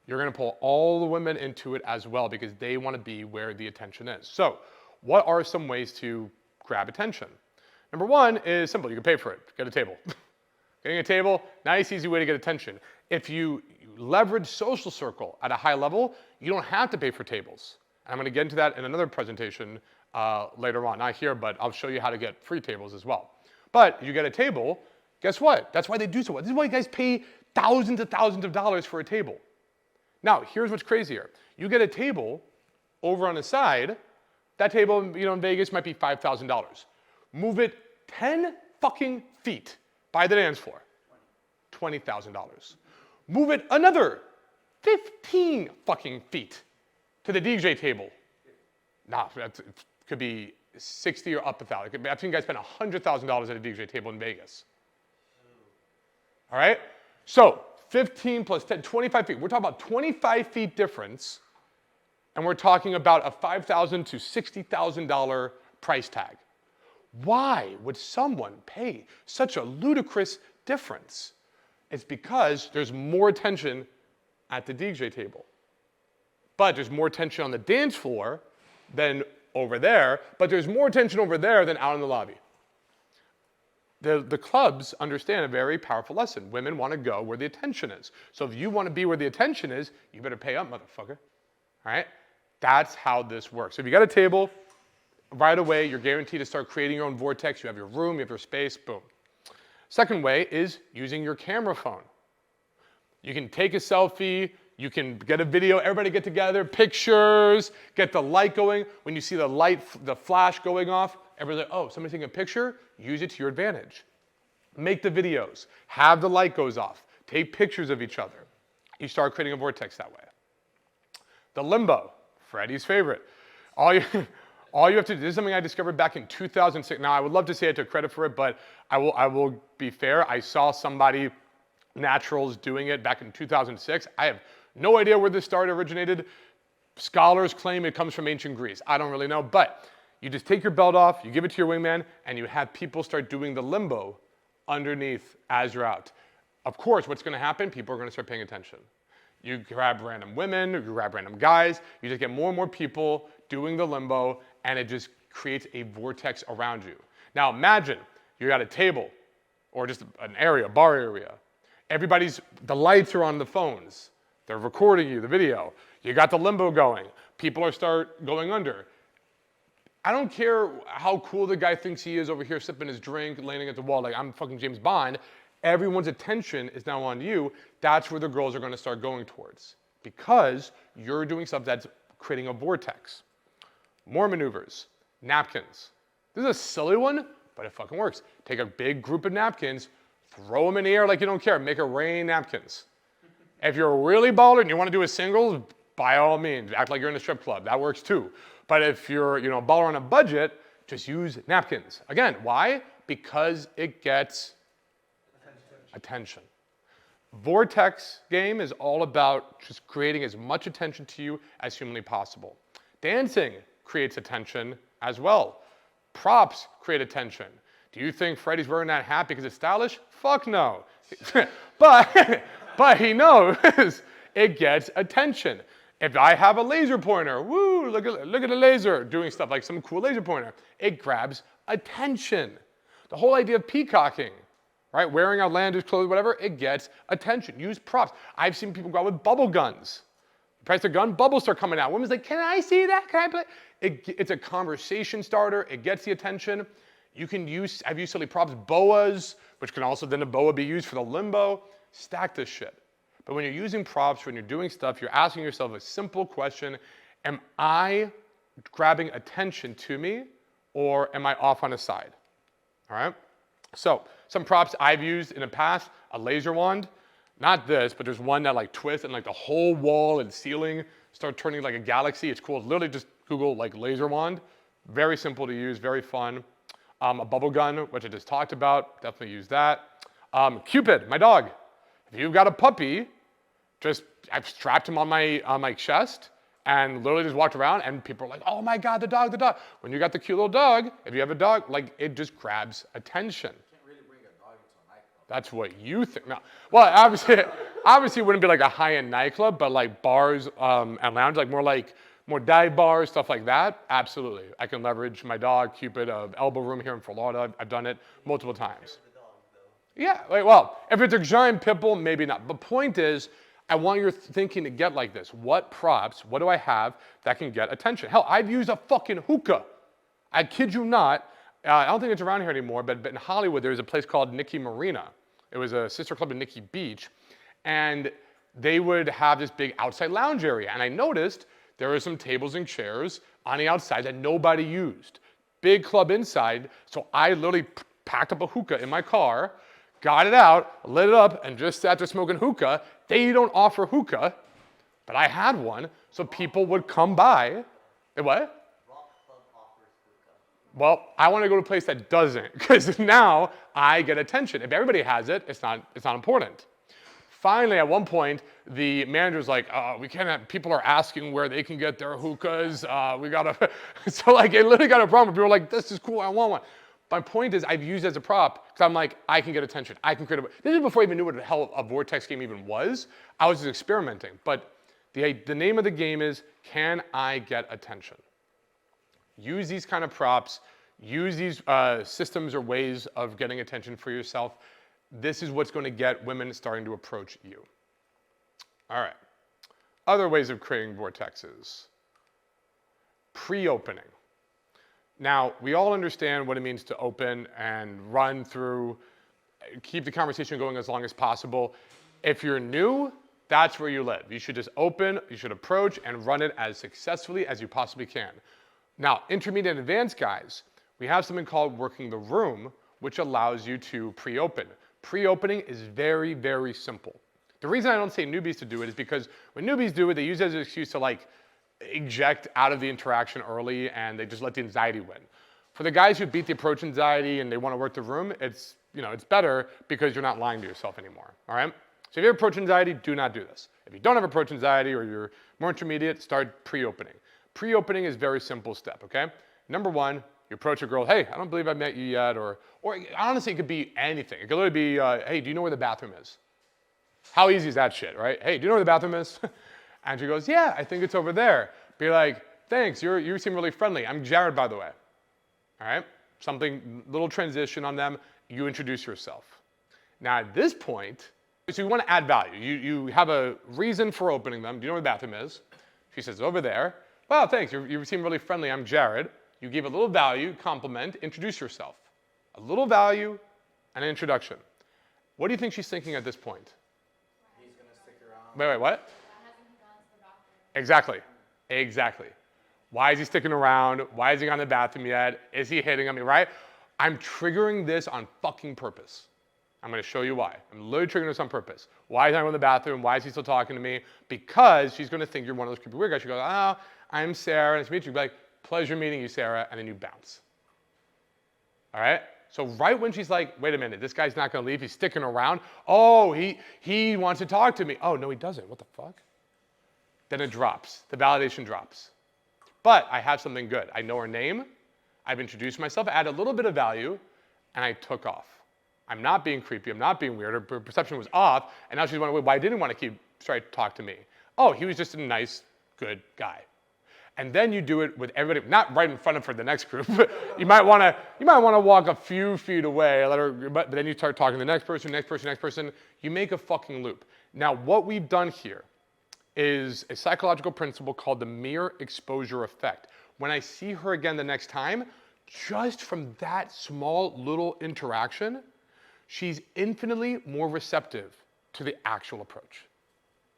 you're gonna pull all the women into it as well because they wanna be where the attention is. So what are some ways to grab attention? Number one is simple, you can pay for it, get a table. Getting a table, nice, easy way to get attention. If you leverage social circle at a high level, you don't have to pay for tables. And I'm gonna get into that in another presentation later on, not here, but I'll show you how to get free tables as well. But you get a table, guess what? That's why they do so well. This is why you guys pay thousands of dollars for a table. Now, here's what's crazier. You get a table over on the side, that table, in Vegas might be $5,000. Move it 10 fucking feet by the dance floor, $20,000. Move it another 15 fucking feet to the DJ table. Nah, it could be 60 or up $1,000. I've seen guys spend $100,000 at a DJ table in Vegas. All right? So 15 plus 10, 25 feet. We're talking about 25 feet difference, and we're talking about a $5,000 to $60,000 price tag. Why would someone pay such a ludicrous difference? It's because there's more attention at the DJ table. But there's more attention on the dance floor than over there, but there's more attention over there than out in the lobby. The clubs understand a very powerful lesson. Women want to go where the attention is. So if you want to be where the attention is, you better pay up, motherfucker. All right? That's how this works. So if you got a table, right away, you're guaranteed to start creating your own vortex. You have your room, you have your space, boom. Second way is using your camera phone. You can take a selfie, you can get a video, everybody get together, pictures, get the light going. When you see the light, the flash going off, everybody's like, oh, somebody's taking a picture? Use it to your advantage. Make the videos, have the light goes off, take pictures of each other. You start creating a vortex that way. The limbo, Freddie's favorite. All you have to do, this is something I discovered back in 2006. Now, I would love to say I took credit for it, but I will be fair. I saw somebody, naturals, doing it back in 2006. I have no idea where this originated. Scholars claim it comes from ancient Greece. I don't really know, but you just take your belt off, you give it to your wingman, and you have people start doing the limbo underneath as you're out. Of course, what's gonna happen? People are gonna start paying attention. You grab random women, you grab random guys, you just get more and more people doing the limbo, and it just creates a vortex around you. Now imagine you're at a table, or just an area, a bar area. The lights are on the phones. They're recording you, the video. You got the limbo going. People start going under. I don't care how cool the guy thinks he is over here sipping his drink, laying at the wall like I'm fucking James Bond. Everyone's attention is now on you. That's where the girls are gonna start going towards because you're doing stuff that's creating a vortex. More maneuvers, napkins. This is a silly one, but it fucking works. Take a big group of napkins, throw them in the air like you don't care, make it rain napkins. If you're really baller and you wanna do a singles, by all means, act like you're in a strip club, that works too. But if you're a baller on a budget, just use napkins. Again, why? Because it gets attention. Vortex game is all about just creating as much attention to you as humanly possible. Dancing creates attention as well. Props create attention. Do you think Freddie's wearing that hat because it's stylish? Fuck no. but he knows it gets attention. If I have a laser pointer, woo, look at the laser, doing stuff like some cool laser pointer, it grabs attention. The whole idea of peacocking, right? Wearing outlandish clothes, whatever, it gets attention. Use props. I've seen people go out with bubble guns. Press a gun, bubbles start coming out. Women's like, can I see that? Can I play? It's a conversation starter. It gets the attention. I've used silly props, boas, which can also then a boa be used for the limbo. Stack this shit. But when you're using props, when you're doing stuff, you're asking yourself a simple question, am I grabbing attention to me or am I off on the side? All right? So some props I've used in the past, a laser wand, not this, but there's one that like twists and like the whole wall and ceiling start turning like a galaxy. It's cool. Literally just Google like laser wand. Very simple to use, very fun. A bubble gun, which I just talked about, definitely use that. Cupid, my dog. If you've got a puppy, I've strapped him on my chest, and literally just walked around and people are like, oh my God, the dog, the dog. When you got the cute little dog, if you have a dog, like it just grabs attention. Can't really bring a dog into a nightclub. That's what you think. No. Well, obviously it wouldn't be like a high-end nightclub, but like bars and lounge, like more dive bars, stuff like that. Absolutely. I can leverage my dog, Cupid, elbow room here in Florida. I've done it multiple times. Yeah, well, if it's a giant pit bull, maybe not. The point is, I want your thinking to get like this. What props, what do I have that can get attention? Hell, I've used a fucking hookah. I kid you not. I don't think it's around here anymore, but in Hollywood, there's a place called Nikki Marina. It was a sister club in Nikki Beach. And they would have this big outside lounge area. And I noticed there were some tables and chairs on the outside that nobody used. Big club inside. So I literally packed up a hookah in my car, got it out, lit it up, and just sat there smoking hookah. They don't offer hookah, but I had one, so people would come by. What? Well, I want to go to a place that doesn't, because now I get attention. If everybody has it, it's not important. Finally, at one point, the manager's like, we can't have, people are asking where they can get their hookahs. We gotta, so like, it literally got a problem. People were like, this is cool, I want one. My point is, I've used it as a prop, because I'm like, I can get attention. I can create this is before I even knew what the hell a vortex game even was. I was just experimenting. But the name of the game is, can I get attention? Use these kind of props, use these systems or ways of getting attention for yourself. This is what's going to get women starting to approach you. All right. Other ways of creating vortexes. Pre-opening. Now, we all understand what it means to open and run through, keep the conversation going as long as possible. If you're new, that's where you live. You should just open, you should approach and run it as successfully as you possibly can. Now, intermediate and advanced guys, we have something called working the room, which allows you to pre-open. Pre-opening is very, very simple. The reason I don't say newbies to do it is because when newbies do it, they use it as an excuse to like eject out of the interaction early and they just let the anxiety win. For the guys who beat the approach anxiety and they want to work the room, it's better because you're not lying to yourself anymore, all right? So if you have approach anxiety, do not do this. If you don't have approach anxiety or you're more intermediate, start pre-opening. Pre-opening is a very simple step, okay? Number one, you approach a girl, hey, I don't believe I met you yet, or honestly, it could be anything. It could literally be, hey, do you know where the bathroom is? How easy is that shit, right? Hey, do you know where the bathroom is? And she goes, yeah, I think it's over there. Be like, thanks, you seem really friendly. I'm Jared, by the way. All right? Something, little transition on them, you introduce yourself. Now at this point, so you want to add value. You have a reason for opening them. Do you know where the bathroom is? She says, over there. Wow, thanks, you seem really friendly. I'm Jared. You give a little value, compliment, introduce yourself. A little value, an introduction. What do you think she's thinking at this point? He's gonna stick around. Wait, what? Exactly. Why is he sticking around? Why is he on the bathroom yet? Is he hitting on me, right? I'm triggering this on fucking purpose. I'm gonna show you why. I'm literally triggering this on purpose. Why is he in the bathroom? Why is he still talking to me? Because she's gonna think you're one of those creepy weird guys. She goes, oh, I'm Sarah, nice to meet you. Be like, pleasure meeting you, Sarah, and then you bounce. All right? So right when she's like, wait a minute, this guy's not gonna leave, he's sticking around. Oh, he wants to talk to me. Oh, no, he doesn't. What the fuck? Then it drops. The validation drops. But I have something good. I know her name. I've introduced myself, added a little bit of value, and I took off. I'm not being creepy. I'm not being weird. Her perception was off, and now she's wondering why I didn't want to try to talk to me. Oh, he was just a nice, good guy. And then you do it with everybody, not right in front of her, the next group. you might want to walk a few feet away, but then you start talking to the next person, next person, next person. You make a fucking loop. Now, what we've done here is a psychological principle called the mere exposure effect. When I see her again the next time, just from that small little interaction, she's infinitely more receptive to the actual approach.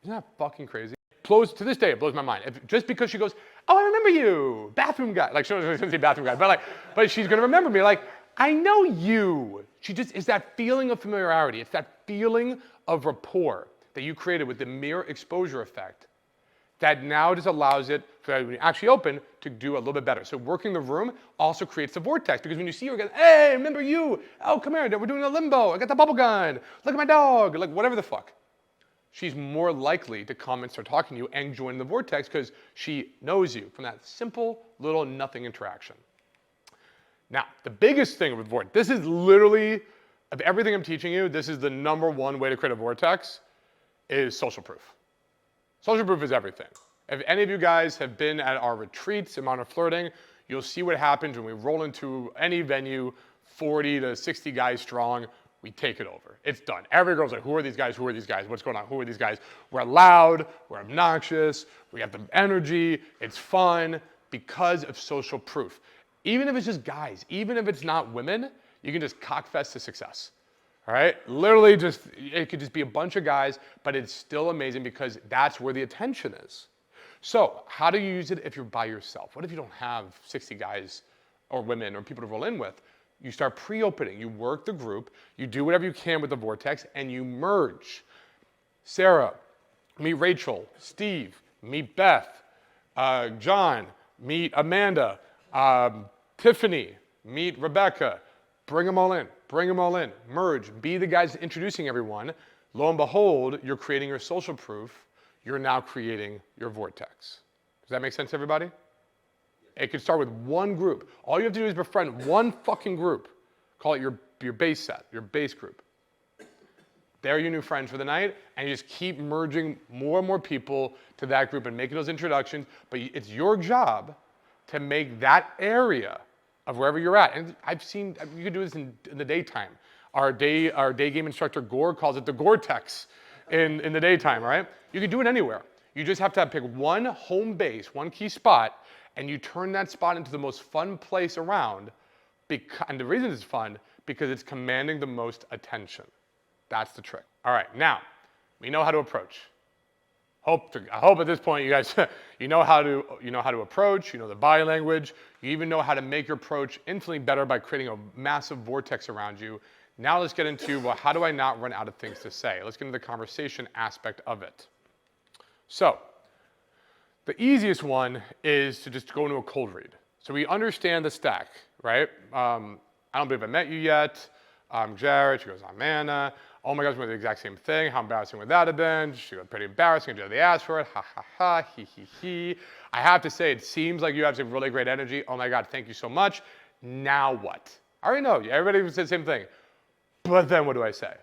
Isn't that fucking crazy? To this day, it blows my mind. Just because she goes, oh, I remember you, bathroom guy. Like, she doesn't say bathroom guy, but she's gonna remember me. Like, I know you. It's that feeling of familiarity. It's that feeling of rapport that you created with the mere exposure effect that now just allows it, for when you actually open, to do a little bit better. So working the room also creates a vortex, because when you see her again, hey, remember you? Oh, come here, we're doing a limbo. I got the bubble gun. Look at my dog. Like, whatever the fuck. she's more likely to come and start talking to you and join the vortex because she knows you from that simple little nothing interaction. Now, the biggest thing with vortex, this is literally, of everything I'm teaching you, this is the #1 way to create a vortex, is social proof. Social proof is everything. If any of you guys have been at our retreats in Modern Flirting, you'll see what happens when we roll into any venue, 40 to 60 guys strong, we take it over. It's done. Every girl's like, who are these guys? Who are these guys? What's going on? Who are these guys? We're loud, we're obnoxious, we have the energy, it's fun because of social proof. Even if it's just guys, even if it's not women, you can just cockfest to success. All right? Literally just, it could just be a bunch of guys, but it's still amazing because that's where the attention is. So how do you use it if you're by yourself? What if you don't have 60 guys or women or people to roll in with? You start pre-opening, you work the group, you do whatever you can with the vortex, and you merge. Sarah, meet Rachel. Steve, meet Beth. John, meet Amanda. Tiffany, meet Rebecca. Bring them all in, bring them all in. Merge, be the guys introducing everyone. Lo and behold, you're creating your social proof. You're now creating your vortex. Does that make sense to everybody? It could start with one group. All you have to do is befriend one fucking group. Call it your base set, your base group. They're your new friends for the night, and you just keep merging more and more people to that group and making those introductions, but it's your job to make that area of wherever you're at. And I've seen, you can do this in the daytime. Our day game instructor, Gore, calls it the Gore-Tex in the daytime, right? You can do it anywhere. You just have to pick one home base, one key spot, and you turn that spot into the most fun place around. And the reason it's fun, because it's commanding the most attention. That's the trick. All right, now, we know how to approach. I hope at this point you guys, you know how to approach, you know the body language, you even know how to make your approach infinitely better by creating a massive vortex around you. Now let's get into, well, how do I not run out of things to say? Let's get into the conversation aspect of it. So, the easiest one is to just go into a cold read. So we understand the stack, right? I don't believe I met you yet. I'm Jared. She goes, I'm Anna. Oh my gosh, we're the exact same thing. How embarrassing would that have been? She goes, pretty embarrassing. Did they ask for it? Ha ha ha, he he he. I have to say, it seems like you have some really great energy. Oh my God, thank you so much. Now what? I already know. Everybody said the same thing. But then what do I say?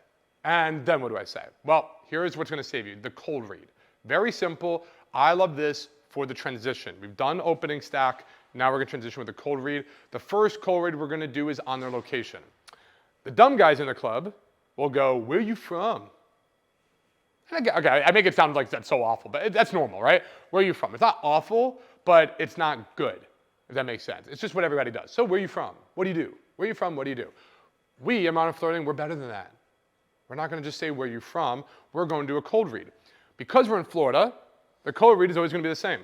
And then what do I say? Well, here's what's going to save you, the cold read. Very simple. I love this for the transition. We've done opening stack. Now we're going to transition with the cold read. The first cold read we're going to do is on their location. The dumb guys in the club will go, where are you from? Okay, I make it sound like that's so awful, but that's normal, right? Where are you from? It's not awful, but it's not good, if that makes sense. It's just what everybody does. So where are you from? What do you do? Where are you from? What do you do? We, in Modern Flirting, we're better than that. We're not going to just say where you're from. We're going to do a cold read. Because we're in Florida, the cold read is always going to be the same.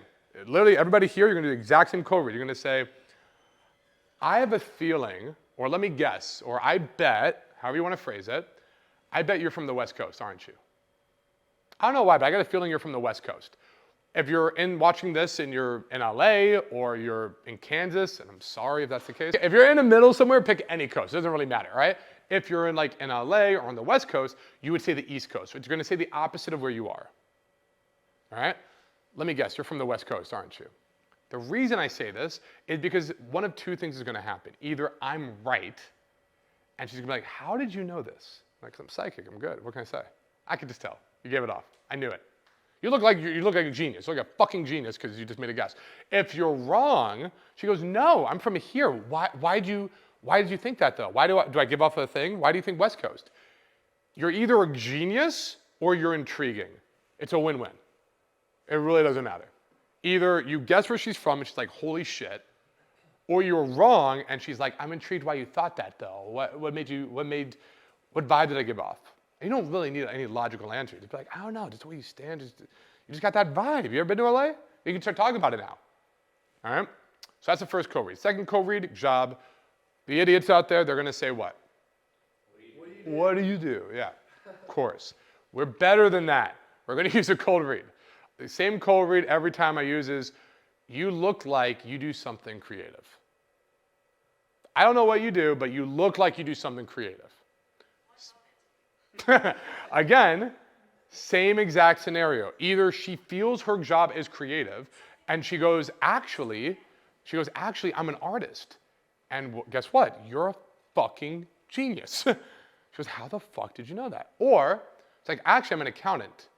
Literally, everybody here, you're going to do the exact same cold read. You're going to say, I have a feeling, or let me guess, or I bet, however you want to phrase it, I bet you're from the West Coast, aren't you? I don't know why, but I got a feeling you're from the West Coast. If you're watching this and you're in LA or you're in Kansas, and I'm sorry if that's the case. If you're in the middle somewhere, pick any coast. It doesn't really matter, right? If you're in LA or on the West Coast, you would say the East Coast. So you're going to say the opposite of where you are. All right? Let me guess, you're from the West Coast, aren't you? The reason I say this is because one of two things is going to happen. Either I'm right, and she's going to be like, how did you know this? I'm like, I'm psychic, I'm good. What can I say? I could just tell. You gave it off. I knew it. You look like a genius. You look like a fucking genius because you just made a guess. If you're wrong, she goes, no, I'm from here. Why did you think that though? Why do I give off a thing? Why do you think West Coast? You're either a genius or you're intriguing. It's a win-win. It really doesn't matter. Either you guess where she's from and she's like, holy shit, or you're wrong and she's like, I'm intrigued why you thought that though. What vibe did I give off? You don't really need any logical answer. Just be like, I don't know, just the way you stand, you just got that vibe. You ever been to LA? You can start talking about it now. All right? So that's the first co-read. Second co-read, job. The idiots out there, they're gonna say what? What do you do? Yeah, of course. We're better than that. We're gonna use a cold read. The same cold read every time I use is, you look like you do something creative. I don't know what you do, but you look like you do something creative. Again, Same exact scenario. Either she feels her job is creative and she goes, actually, I'm an artist. And guess what? You're a fucking genius. She goes, how the fuck did you know that? Or it's like, actually, I'm an accountant.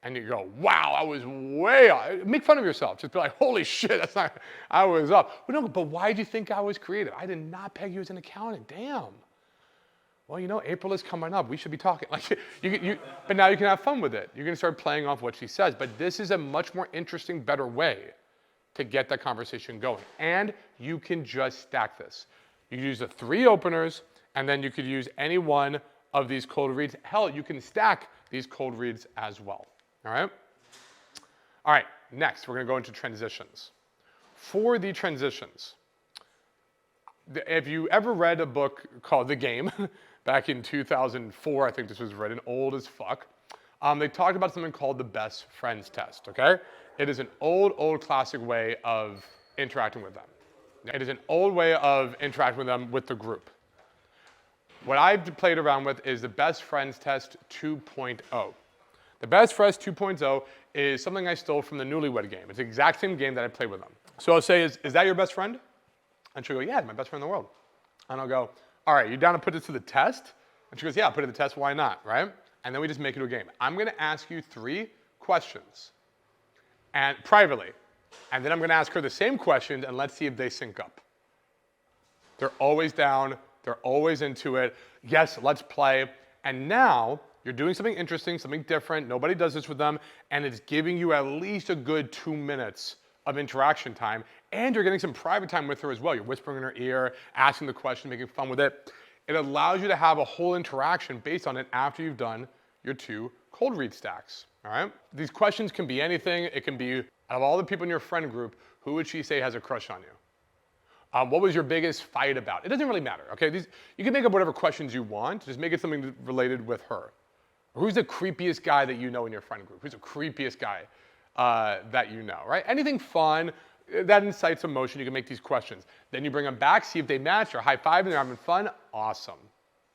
And you go, wow, I was way off. Make fun of yourself. Just be like, holy shit, that's not, I was up. But no, but why do you think I was creative? I did not peg you as an accountant. Damn. Well, you know, April is coming up. We should be talking. Like, but now you can have fun with it. You're going to start playing off what she says. But this is a much more interesting, better way to get that conversation going. And you can just stack this. You can use the 3 openers, and then you could use any one of these cold reads. Hell, you can stack these cold reads as well. All right? All right, next, we're going to go into transitions. For the transitions, if you ever read a book called The Game, back in 2004, I think this was written, old as fuck, they talked about something called the best friends test, okay? It is an old classic way of interacting with them. It is an old way of interacting with them with the group. What I've played around with is the best friends test 2.0. The best friends 2.0 is something I stole from the Newlywed Game. It's the exact same game that I played with them. So I'll say, is that your best friend? And she'll go, yeah, my best friend in the world. And I'll go, all right, you down to put this to the test? And she goes, yeah, I'll put it to the test, why not, right? And then we just make it a game. I'm gonna ask you 3 questions, and privately. And then I'm gonna ask her the same questions, and let's see if they sync up. They're always down, they're always into it. Yes, let's play. And now, you're doing something interesting, something different, nobody does this with them, and it's giving you at least a good 2 minutes of interaction time, and you're getting some private time with her as well. You're whispering in her ear, asking the question, making fun with it. It allows you to have a whole interaction based on it after you've done your 2 cold read stacks, all right? These questions can be anything. It can be, out of all the people in your friend group, who would she say has a crush on you? What was your biggest fight about? It doesn't really matter, okay? You can make up whatever questions you want, just make it something related with her. Who's the creepiest guy that you know in your friend group? Who's the creepiest guy that you know, right? Anything fun that incites emotion, you can make these questions. Then you bring them back, see if they match, or high five and they're having fun. Awesome,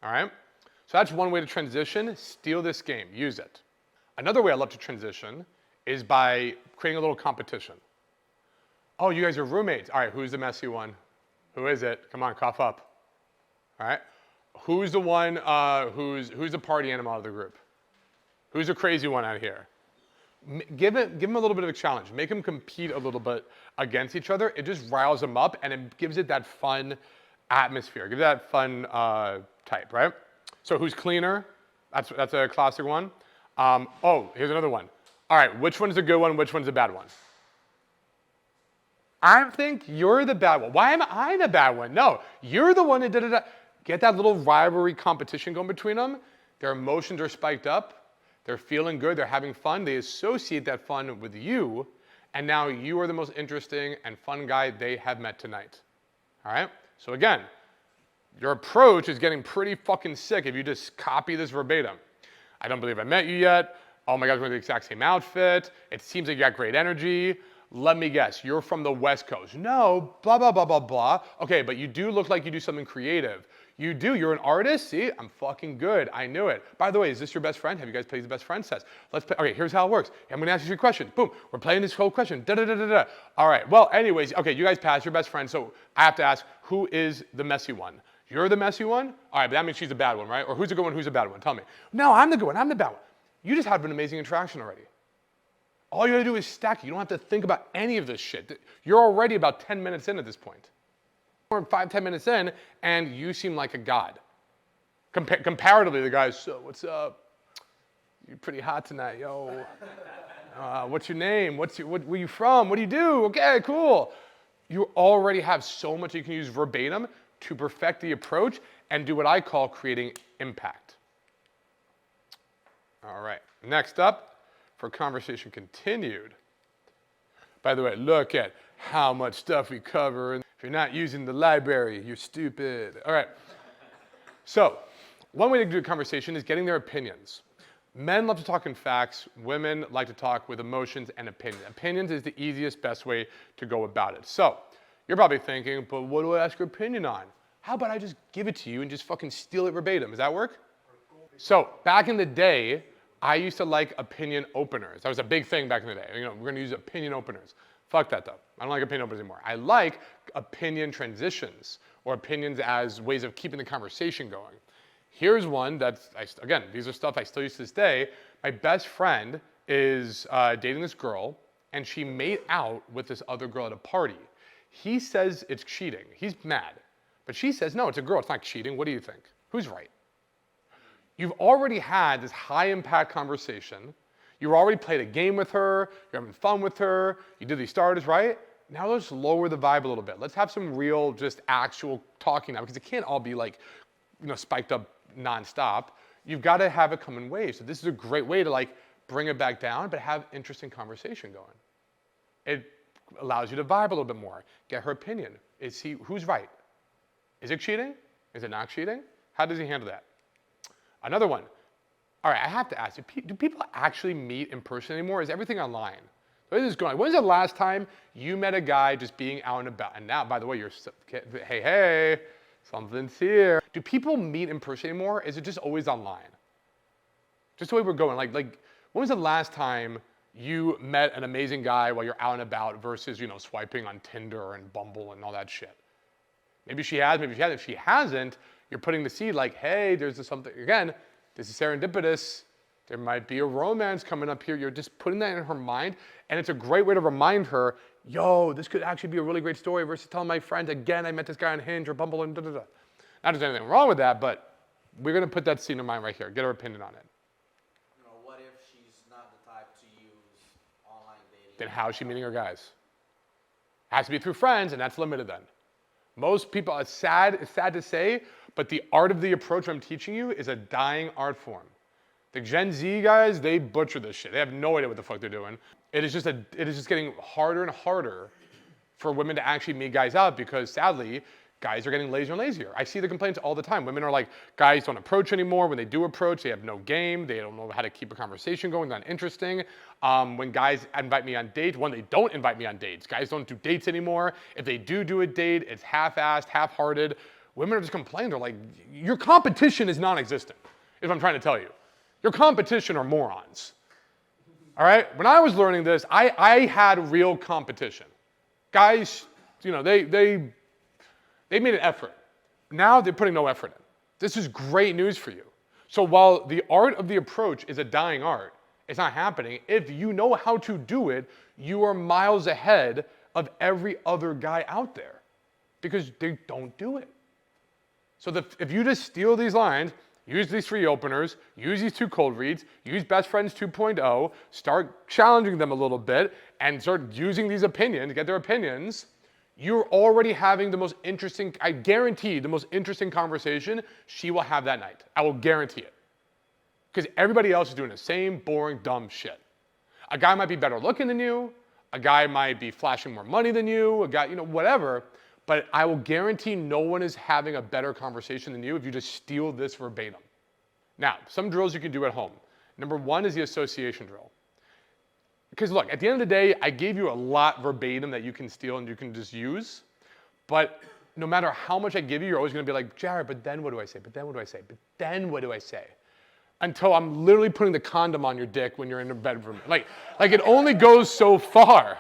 all right? So that's one way to transition. Steal this game, use it. Another way I love to transition is by creating a little competition. Oh, you guys are roommates. All right, who's the messy one? Who is it? Come on, cough up. All right? Who's the one who's the party animal out of the group? Who's the crazy one out here? Give them a little bit of a challenge. Make them compete a little bit against each other. It just riles them up and it gives it that fun atmosphere. Gives it that fun type, right? So who's cleaner? That's a classic one. Oh, here's another one. All right, which one's a good one? Which one's a bad one? I think you're the bad one. Why am I the bad one? No, you're the one that did it. Get that little rivalry competition going between them. Their emotions are spiked up. They're feeling good. They're having fun. They associate that fun with you. And now you are the most interesting and fun guy they have met tonight. All right? So again, your approach is getting pretty fucking sick if you just copy this verbatim. I don't believe I met you yet. Oh my God, we're wearing the exact same outfit. It seems like you got great energy. Let me guess, you're from the West Coast. No, blah, blah, blah, blah, blah. Okay, but you do look like you do something creative. You do, you're an artist? See, I'm fucking good, I knew it. By the way, is this your best friend? Have you guys played the best friends test? Let's play, okay, here's how it works. I'm gonna ask you 3 questions. Boom, we're playing this whole question, da-da-da-da-da. All right, well, anyways, okay, you guys passed, your best friend, so I have to ask, who is the messy one? You're the messy one? All right, but that means she's the bad one, right? Or who's the good one, who's the bad one? Tell me. No, I'm the good one, I'm the bad one. You just had an amazing interaction already. All you gotta do is stack it. You don't have to think about any of this shit. You're already about 10 minutes in at this point. Or 5-10 minutes in, and you seem like a god. Comparatively, the guy's, so what's up? You're pretty hot tonight, yo. What's your name? Where are you from? What do you do? Okay, cool. You already have so much you can use verbatim to perfect the approach and do what I call creating impact. All right, next up, for conversation continued. By the way, look at how much stuff we cover. And if you're not using the library, you're stupid. All right. So, one way to do a conversation is getting their opinions. Men love to talk in facts. Women like to talk with emotions and opinions. Opinions is the easiest, best way to go about it. So, you're probably thinking, but what do I ask your opinion on? How about I just give it to you and just fucking steal it verbatim? Does that work? So, back in the day, I used to like opinion openers. That was a big thing back in the day. You know, we're gonna use opinion openers. Fuck that though. I don't like opinion openers anymore. I like opinion transitions or opinions as ways of keeping the conversation going. Here's one that's, again, these are stuff I still use to this day. My best friend is dating this girl, and she made out with this other girl at a party. He says it's cheating. He's mad. But she says, no, it's a girl. It's not cheating. What do you think? Who's right? You've already had this high impact conversation. You already played a game with her. You're having fun with her. You did these starters, right? Now let's lower the vibe a little bit. Let's have some real, just actual talking now, because it can't all be like, you know, spiked up nonstop. You've got to have it come in waves. So this is a great way to like bring it back down, but have interesting conversation going. It allows you to vibe a little bit more. Get her opinion. Who's right? Is it cheating? Is it not cheating? How does he handle that? Another one. All right, I have to ask you, do people actually meet in person anymore? Is everything online? Where is this going? When's the last time you met a guy just being out and about? And now, by the way, hey, something's here. Do people meet in person anymore? Is it just always online? Just the way we're going. Like, when was the last time you met an amazing guy while you're out and about versus, you know, swiping on Tinder and Bumble and all that shit? Maybe she has, maybe she hasn't. If she hasn't, you're putting the seed like, hey, there's something, again, this is serendipitous. There might be a romance coming up here. You're just putting that in her mind. And it's a great way to remind her, yo, this could actually be a really great story versus telling my friend, again, I met this guy on Hinge or Bumble and da-da-da. Not that there's anything wrong with that, but we're going to put that seed in her mind right here. Get her opinion on it. You know, what if she's not the type to use online dating? Then how is she meeting her guys? Has to be through friends, and that's limited then. Most people, it's sad to say, but the art of the approach I'm teaching you is a dying art form. The Gen Z guys, they butcher this shit. They have no idea what the fuck they're doing. It is just getting harder and harder for women to actually meet guys out because sadly, guys are getting lazier and lazier. I see the complaints all the time. Women are like, guys don't approach anymore. When they do approach, they have no game. They don't know how to keep a conversation going, not interesting. When guys invite me on dates, they don't invite me on dates. Guys don't do dates anymore. If they do a date, it's half-assed, half-hearted. Women are just complaining. They're like, your competition is non-existent, is what I'm trying to tell you. Your competition are morons. All right? When I was learning this, I had real competition. Guys, you know, they made an effort. Now they're putting no effort in. This is great news for you. So while the art of the approach is a dying art, it's not happening. If you know how to do it, you are miles ahead of every other guy out there because they don't do it. So if you just steal these lines, use these 3 openers, use these 2 cold reads, use Best Friends 2.0, start challenging them a little bit, and start using these opinions, get their opinions, you're already having the most interesting, I guarantee the most interesting conversation she will have that night. I will guarantee it. Because everybody else is doing the same boring, dumb shit. A guy might be better looking than you, a guy might be flashing more money than you, a guy, you know, whatever, but I will guarantee no one is having a better conversation than you if you just steal this verbatim. Now, some drills you can do at home. Number 1 is the association drill. Because look, at the end of the day, I gave you a lot verbatim that you can steal and you can just use. But no matter how much I give you, you're always going to be like, Jared, but then what do I say? But then what do I say? But then what do I say? Until I'm literally putting the condom on your dick when you're in the bedroom. Like it only goes so far.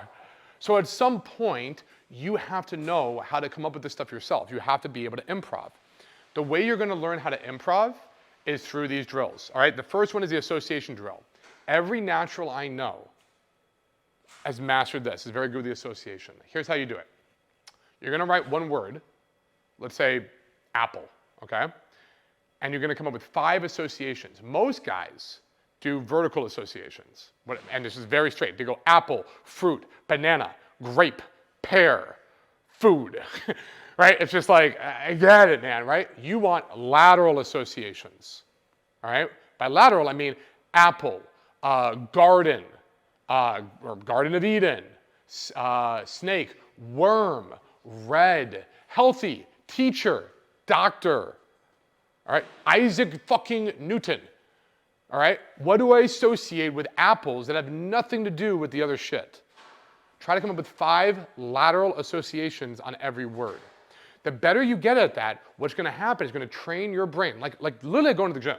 So at some point, you have to know how to come up with this stuff yourself. You have to be able to improv. The way you're going to learn how to improv is through these drills. All right. The first one is the association drill. Every natural I know has mastered this. Is very good with the association. Here's how you do it. You're going to write one word. Let's say apple. Okay. And you're going to come up with 5 associations. Most guys do vertical associations. And this is very straight. They go apple, fruit, banana, grape, pear, food. Right? It's just like, I get it, man, right? You want lateral associations. All right? By lateral, I mean apple, garden, or Garden of Eden, snake, worm, red, healthy, teacher, doctor. All right? Isaac fucking Newton. All right? What do I associate with apples that have nothing to do with the other shit? Try to come up with 5 lateral associations on every word. The better you get at that, what's going to happen is going to train your brain, like literally going to the gym.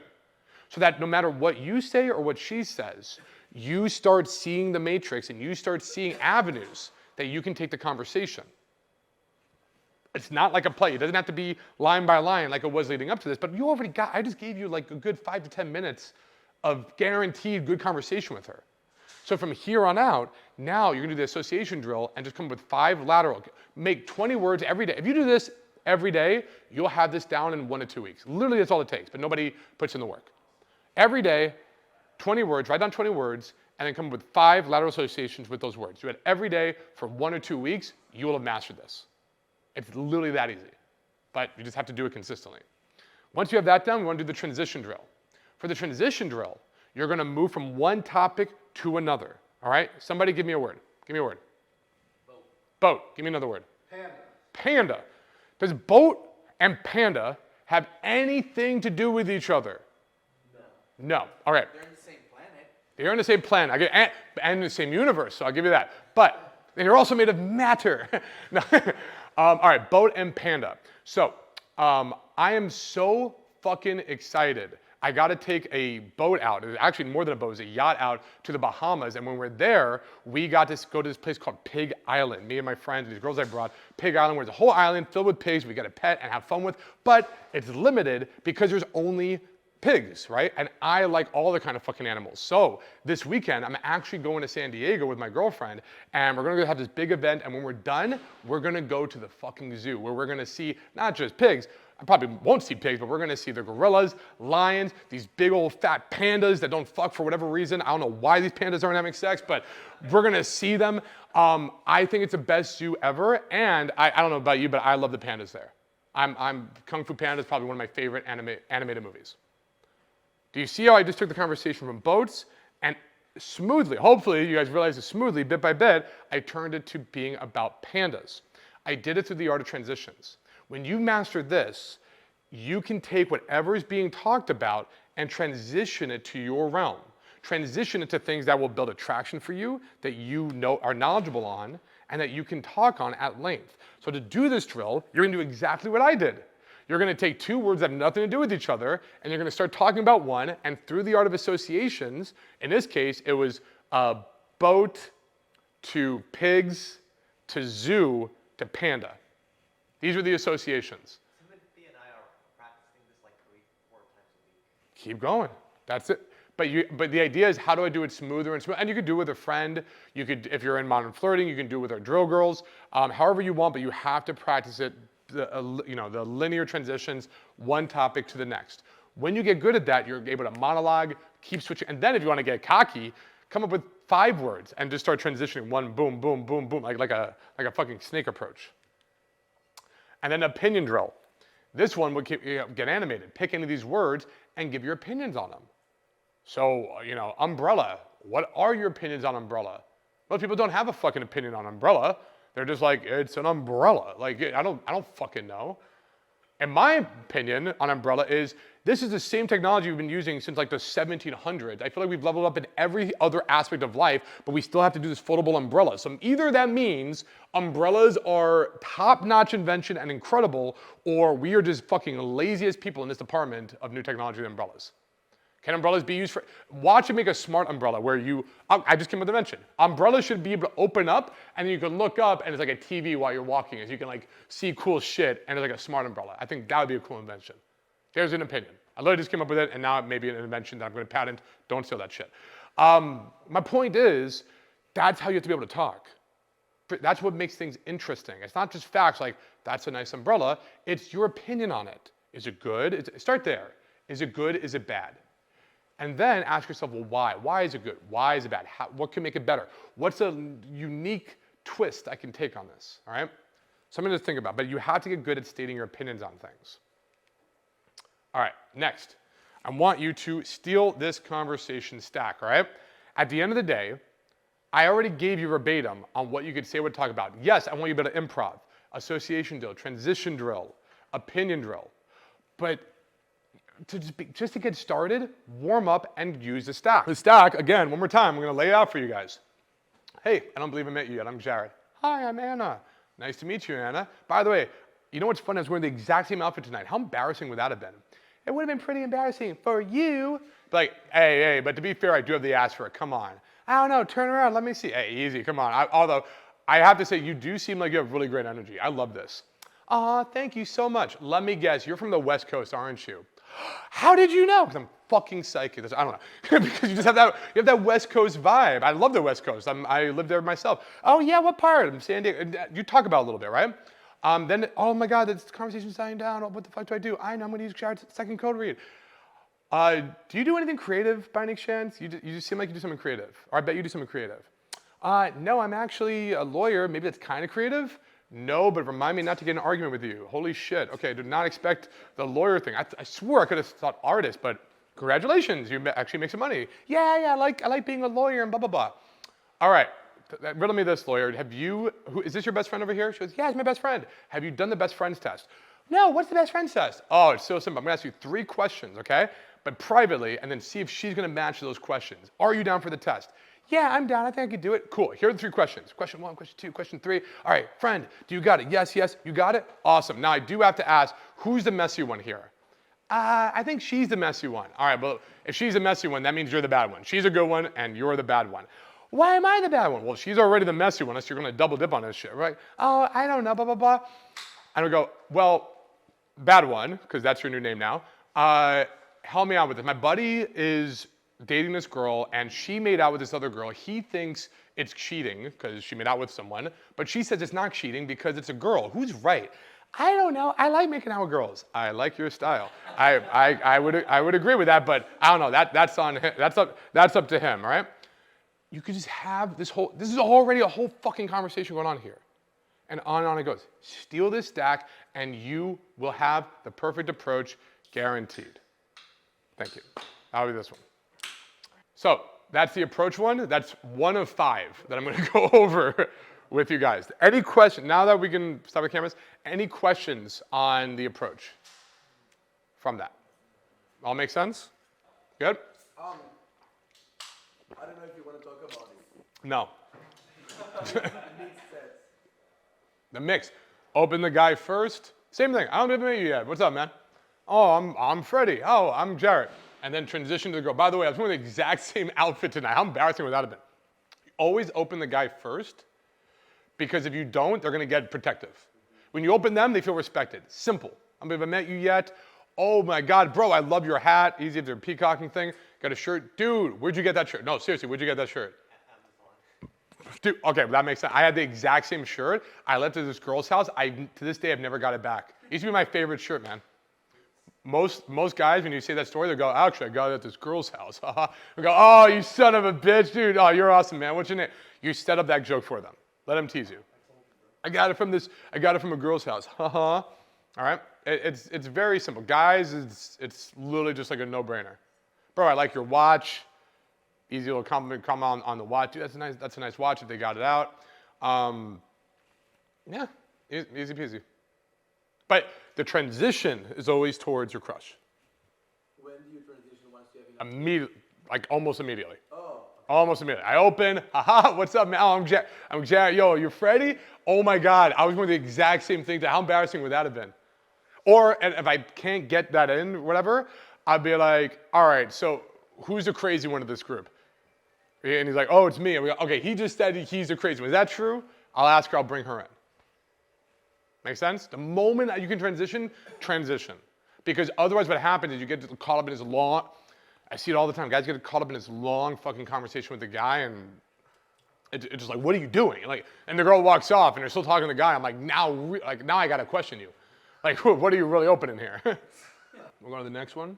so that no matter what you say or what she says, you start seeing the matrix and you start seeing avenues that you can take the conversation. It's not like a play. It doesn't have to be line by line like it was leading up to this, but you already got, I just gave you like a good 5 to 10 minutes of guaranteed good conversation with her. So from here on out, now you're gonna do the association drill and just come up with 5 lateral. Make 20 words every day. If you do this every day, you'll have this down in 1 to 2 weeks. Literally, that's all it takes, but nobody puts in the work. Every day, 20 words, write down 20 words, and then come up with 5 lateral associations with those words. Do it every day for 1 or 2 weeks, you will have mastered this. It's literally that easy, but you just have to do it consistently. Once you have that done, we want to do the transition drill. For the transition drill, you're going to move from one topic to another, all right? Somebody give me a word. Give me a word. Boat. Boat. Give me another word. Panda. Panda. Does boat and panda have anything to do with each other? No. No. All right. They're in the same planet. They're in the same planet, and the same universe, so I'll give you that. But they're also made of matter. No. All right, boat and panda. So I am so fucking excited. I got to take a boat out. It was actually more than a boat. It was a yacht out to the Bahamas. And when we're there, we got to go to this place called Pig Island. Me and my friends, these girls I brought, Pig Island, where it's a whole island filled with pigs we got to pet and have fun with. But it's limited because there's only pigs, right? And I like all the kind of fucking animals. So this weekend, I'm actually going to San Diego with my girlfriend, and we're gonna go have this big event, and when we're done, we're gonna go to the fucking zoo, where we're gonna see not just pigs, I probably won't see pigs, but we're gonna see the gorillas, lions, these big old fat pandas that don't fuck for whatever reason. I don't know why these pandas aren't having sex, but we're gonna see them. I think it's the best zoo ever, and I don't know about you, but I love the pandas there. Kung Fu Panda is probably one of my favorite animated movies. Do you see how I just took the conversation from boats and smoothly, hopefully you guys realize it smoothly, bit by bit, I turned it to being about pandas. I did it through the art of transitions. When you master this, you can take whatever is being talked about and transition it to your realm. Transition it to things that will build attraction for you, that you know are knowledgeable on, and that you can talk on at length. So to do this drill, you're gonna do exactly what I did. You're gonna take 2 words that have nothing to do with each other, and you're gonna start talking about one, and through the art of associations, in this case, it was boat to pigs to zoo to panda. These were the associations. Timothy and I are practicing this like 3-4 times a week. Keep going, that's it. But the idea is, how do I do it smoother and smoother? And you could do it with a friend. You could, if you're in Modern Flirting, you can do it with our drill girls, however you want, but you have to practice it, the linear transitions, one topic to the next. When you get good at that, you're able to monologue, keep switching, and then if you want to get cocky, come up with 5 words and just start transitioning one, boom, boom, boom, boom, like a fucking snake approach. And then opinion drill. This one would get animated. Pick any of these words and give your opinions on them. So, umbrella. What are your opinions on umbrella? Most people don't have a fucking opinion on umbrella. They're just like, it's an umbrella. Like, I don't fucking know. And my opinion on umbrella is, this is the same technology we've been using since like the 1700s. I feel like we've leveled up in every other aspect of life, but we still have to do this foldable umbrella. So either that means umbrellas are top-notch invention and incredible, or we are just fucking laziest people in this department of new technology with umbrellas. Can umbrellas be used for, watch it make a smart umbrella where I just came with a mention. Umbrellas should be able to open up and you can look up and it's like a TV while you're walking, as you can like see cool shit, and it's like a smart umbrella. I think that would be a cool invention. There's an opinion. I literally just came up with it, and now it may be an invention that I'm gonna patent. Don't steal that shit. My point is, that's how you have to be able to talk. That's what makes things interesting. It's not just facts like, that's a nice umbrella. It's your opinion on it. Is it good? Start there. Is it good? Is it bad? And then ask yourself, well, why? Why is it good? Why is it bad? What can make it better? What's a unique twist I can take on this, all right? Something to think about, but you have to get good at stating your opinions on things. All right, next. I want you to steal this conversation stack, all right? At the end of the day, I already gave you verbatim on what you could say, what to talk about. Yes, I want you to be able to improv, association drill, transition drill, opinion drill, but just to get started, warm up and use the stack. The stack, again, one more time, I'm gonna lay it out for you guys. Hey, I don't believe I met you yet, I'm Jared. Hi, I'm Anna. Nice to meet you, Anna. By the way, you know what's funny? I was wearing the exact same outfit tonight. How embarrassing would that have been? It would have been pretty embarrassing for you. Like, hey, but to be fair, I do have the ass for it. Come on. I don't know. Turn around. Let me see. Hey, easy. Come on. Although, I have to say, you do seem like you have really great energy. I love this. Aw, thank you so much. Let me guess. You're from the West Coast, aren't you? How did you know? Because I'm fucking psychic. I don't know. Because you just have that West Coast vibe. I love the West Coast. I live there myself. Oh, yeah, what part? I'm San Diego. You talk about it a little bit, right? Then, oh my God, this conversation's dying down. What the fuck do I do? I know, I'm gonna use Jared's second code read. Do you do anything creative by any chance? You just seem like you do something creative. Or I bet you do something creative. No, I'm actually a lawyer. Maybe that's kind of creative. No, but remind me not to get in an argument with you. Holy shit. Okay, did not expect the lawyer thing. I swore I could have thought artist, but congratulations, you actually make some money. Yeah, I like being a lawyer and blah, blah, blah. All right, riddle me this, lawyer. Is this your best friend over here? She goes, yeah, it's my best friend. Have you done the best friends test? No, what's the best friends test? Oh, it's so simple. I'm gonna ask you 3 questions, okay? But privately, and then see if she's gonna match those questions. Are you down for the test? Yeah, I'm down. I think I could do it. Cool. Here are the 3 questions. Question 1, question 2, question 3. All right, friend, do you got it? Yes, you got it? Awesome. Now I do have to ask, who's the messy one here? I think she's the messy one. All right, well, if she's the messy one, that means you're the bad one. She's a good one, and you're the bad one. Why am I the bad one? Well, she's already the messy one, so you're gonna double dip on this shit, right? Oh, I don't know, blah, blah, blah. And we go, well, bad one, because that's your new name now. Help me out with this. My buddy is dating this girl, and she made out with this other girl. He thinks it's cheating because she made out with someone, but she says it's not cheating because it's a girl. Who's right? I don't know. I like making out with girls. I like your style. I would agree with that, but I don't know. That's on him. That's up to him, all right? You could just have this is already a whole fucking conversation going on here. And on it goes. Steal this stack, and you will have the perfect approach guaranteed. Thank you. That'll be this one. So that's the approach one. That's 1 of 5 that I'm going to go over with you guys. Any question, now that we can stop the cameras, any questions on the approach from that? All make sense? Good? I don't know if you want to talk about it. No. It makes sense. The mix. Open the guy first. Same thing. I don't even meet you yet. What's up, man? Oh, I'm Freddie. Oh, I'm Jared. And then transition to the girl. By the way, I was wearing the exact same outfit tonight. How embarrassing would that have been? Always open the guy first, because if you don't, they're gonna get protective. When you open them, they feel respected. Simple. I haven't met you yet. Oh my God, bro, I love your hat. Easy if they're peacocking thing. Got a shirt. Dude, where'd you get that shirt? No, seriously, where'd you get that shirt? Dude, okay, well, that makes sense. I had the exact same shirt. I left it at this girl's house. To this day, I've never got it back. It used to be my favorite shirt, man. Most guys, when you say that story, they go, actually, I got it at this girl's house. We go, oh, you son of a bitch, dude. Oh, you're awesome, man. What's your name? You set up that joke for them. Let them tease you. I got it from a girl's house. All right? It's very simple. Guys, it's literally just like a no-brainer. Bro, I like your watch. Easy little compliment come on the watch. Dude, that's a nice watch if they got it out. Yeah, easy peasy. But the transition is always towards your crush. When do you transition once you have enough? Immediately, like almost immediately. Oh. Almost immediately. I open, haha, what's up, man? Oh, I'm Jared. Yo, you're Freddie? Oh my God, I was going the exact same thing. How embarrassing would that have been? Or, and if I can't get that in, whatever, I'd be like, all right, so who's the crazy one of this group? And he's like, oh, it's me. And we go, okay, he just said he's the crazy one. Is that true? I'll ask her, I'll bring her in. Make sense? The moment that you can transition. Because otherwise what happens is you get caught up in this long, I see it all the time, guys get caught up in this long fucking conversation with the guy, and it's just like, what are you doing? And the girl walks off and they're still talking to the guy. I'm like, now I gotta question you. Like, what are you really opening here? We'll go to the next one.